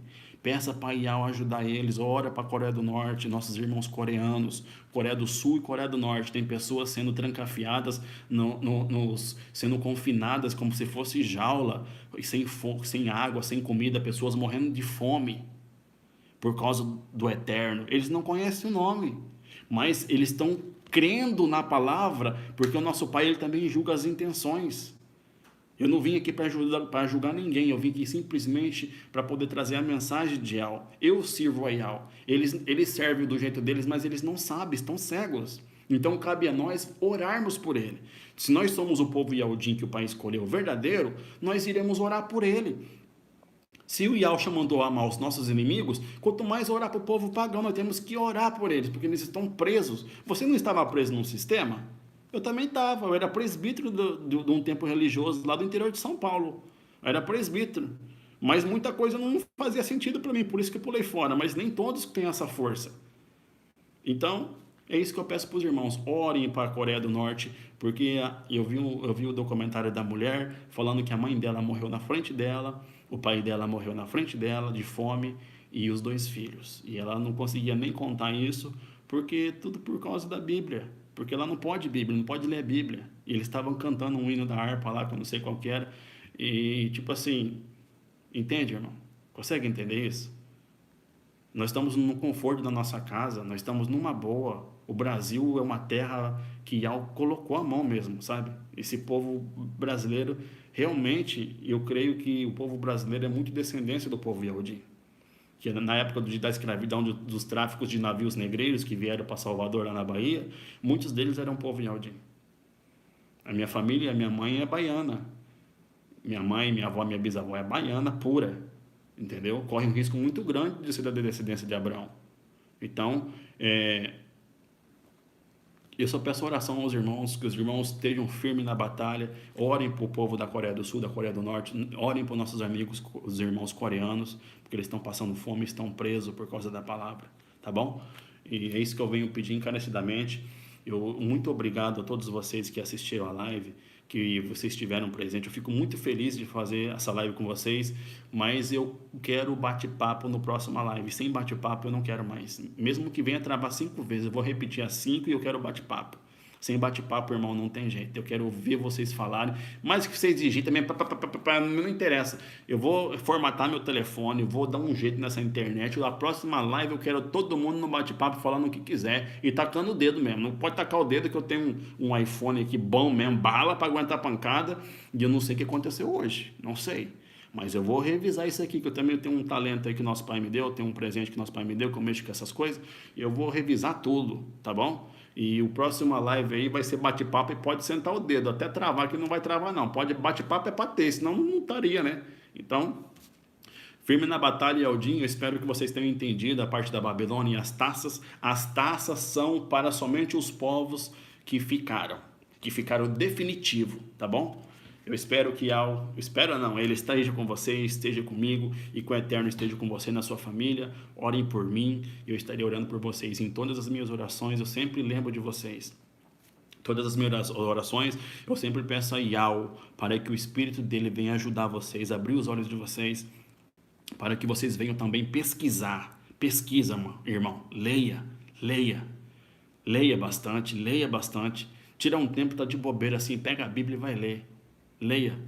Peça para Ial ajudar eles, ora para a Coreia do Norte, nossos irmãos coreanos, Coreia do Sul e Coreia do Norte. Tem pessoas sendo trancafiadas, sendo confinadas como se fosse jaula, sem água, sem comida, pessoas morrendo de fome por causa do Eterno. Eles não conhecem o nome, mas eles estão crendo na palavra, porque o nosso Pai ele também julga as intenções. Eu não vim aqui para julgar ninguém, eu vim aqui simplesmente para poder trazer a mensagem de Yal. Eu sirvo a Yal. Eles servem do jeito deles, mas eles não sabem, estão cegos. Então cabe a nós orarmos por ele. Se nós somos o povo Yaldim que o Pai escolheu verdadeiro, nós iremos orar por ele. Se o Yahshua mandou amar os nossos inimigos, quanto mais orar para o povo pagão, nós temos que orar por eles, porque eles estão presos. Você não estava preso num sistema? Eu também estava, eu era presbítero de um templo religioso lá do interior de São Paulo. Eu era presbítero. Mas muita coisa não fazia sentido para mim, por isso que eu pulei fora. Mas nem todos têm essa força. Então, é isso que eu peço para os irmãos. Orem para a Coreia do Norte, porque eu vi o documentário da mulher falando que a mãe dela morreu na frente dela, o pai dela morreu na frente dela, de fome, e os 2 filhos. E ela não conseguia nem contar isso, porque tudo por causa da Bíblia. Porque ela não pode Bíblia, não pode ler a Bíblia. E eles estavam cantando um hino da harpa lá, que eu não sei qual que era. E tipo assim, entende, irmão? Consegue entender isso? Nós estamos no conforto da nossa casa, nós estamos numa boa. O Brasil é uma terra que Yahweh colocou a mão mesmo, sabe? Esse povo brasileiro, realmente, eu creio que o povo brasileiro é muito descendência do povo Yahudi. Que na época da escravidão, dos tráficos de navios negreiros que vieram para Salvador, lá na Bahia, muitos deles eram povo Yahudi. A minha família, a minha mãe é baiana. Minha mãe, minha avó, minha bisavó é baiana pura, entendeu? Corre um risco muito grande de ser da descendência de Abraão. Então, eu só peço oração aos irmãos, que os irmãos estejam firmes na batalha, orem para o povo da Coreia do Sul, da Coreia do Norte, orem para os nossos amigos, os irmãos coreanos, porque eles estão passando fome, estão presos por causa da palavra, tá bom? E é isso que eu venho pedir encarecidamente. Muito obrigado a todos vocês que assistiram a live, que vocês estiveram presentes. Eu fico muito feliz de fazer essa live com vocês, mas eu quero bate-papo no próximo live. Sem bate-papo eu não quero mais. Mesmo que venha travar 5 vezes, eu vou repetir as 5 e eu quero bate-papo. Sem bate-papo, irmão, não tem jeito. Eu quero ouvir vocês falarem. Mas que vocês digitem também, não interessa. Eu vou formatar meu telefone, vou dar um jeito nessa internet. Na próxima live eu quero todo mundo no bate-papo falando o que quiser e tacando o dedo mesmo. Não pode tacar o dedo que eu tenho um iPhone aqui bom mesmo, bala para aguentar a pancada. E eu não sei o que aconteceu hoje. Não sei. Mas eu vou revisar isso aqui, que eu também tenho um talento aí que nosso pai me deu, tenho um presente que nosso pai me deu, que eu mexo com essas coisas. E eu vou revisar tudo, tá bom? E o próximo live aí vai ser bate-papo e pode sentar o dedo, até travar, que não vai travar não. Pode bate-papo é para ter, senão não estaria, né? Então, firme na batalha, Aldinho. Eu espero que vocês tenham entendido a parte da Babilônia e as taças. As taças são para somente os povos que ficaram definitivo, tá bom? Eu espero que ele esteja com você, esteja comigo e que o Eterno esteja com você na sua família. Orem por mim, eu estarei orando por vocês. Em todas as minhas orações, eu sempre lembro de vocês. Todas as minhas orações, eu sempre peço a Yahweh para que o Espírito dele venha ajudar vocês, abrir os olhos de vocês, para que vocês venham também pesquisar. Pesquisa, irmão. Leia. Leia bastante. Tira um tempo, tá de bobeira assim, pega a Bíblia e vai ler. Leia,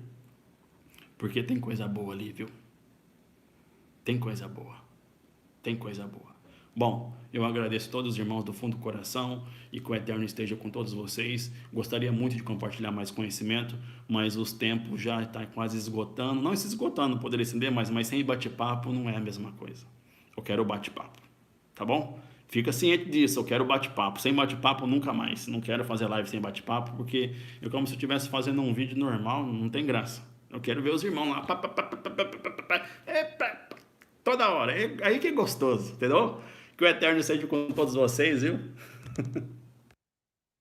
porque tem coisa boa ali, viu? Tem coisa boa. Bom, eu agradeço a todos os irmãos do fundo do coração e que o Eterno esteja com todos vocês. Gostaria muito de compartilhar mais conhecimento, mas os tempos já estão quase esgotando. Não se esgotando, poderia estender, mas sem bate-papo não é a mesma coisa. Eu quero bate-papo, tá bom? Fica ciente disso, eu quero bate-papo. Sem bate-papo, nunca mais. Não quero fazer live sem bate-papo, porque é como se eu estivesse fazendo um vídeo normal, não tem graça. Eu quero ver os irmãos lá. Toda hora. Aí que é gostoso, entendeu? Que o Eterno seja com todos vocês, viu?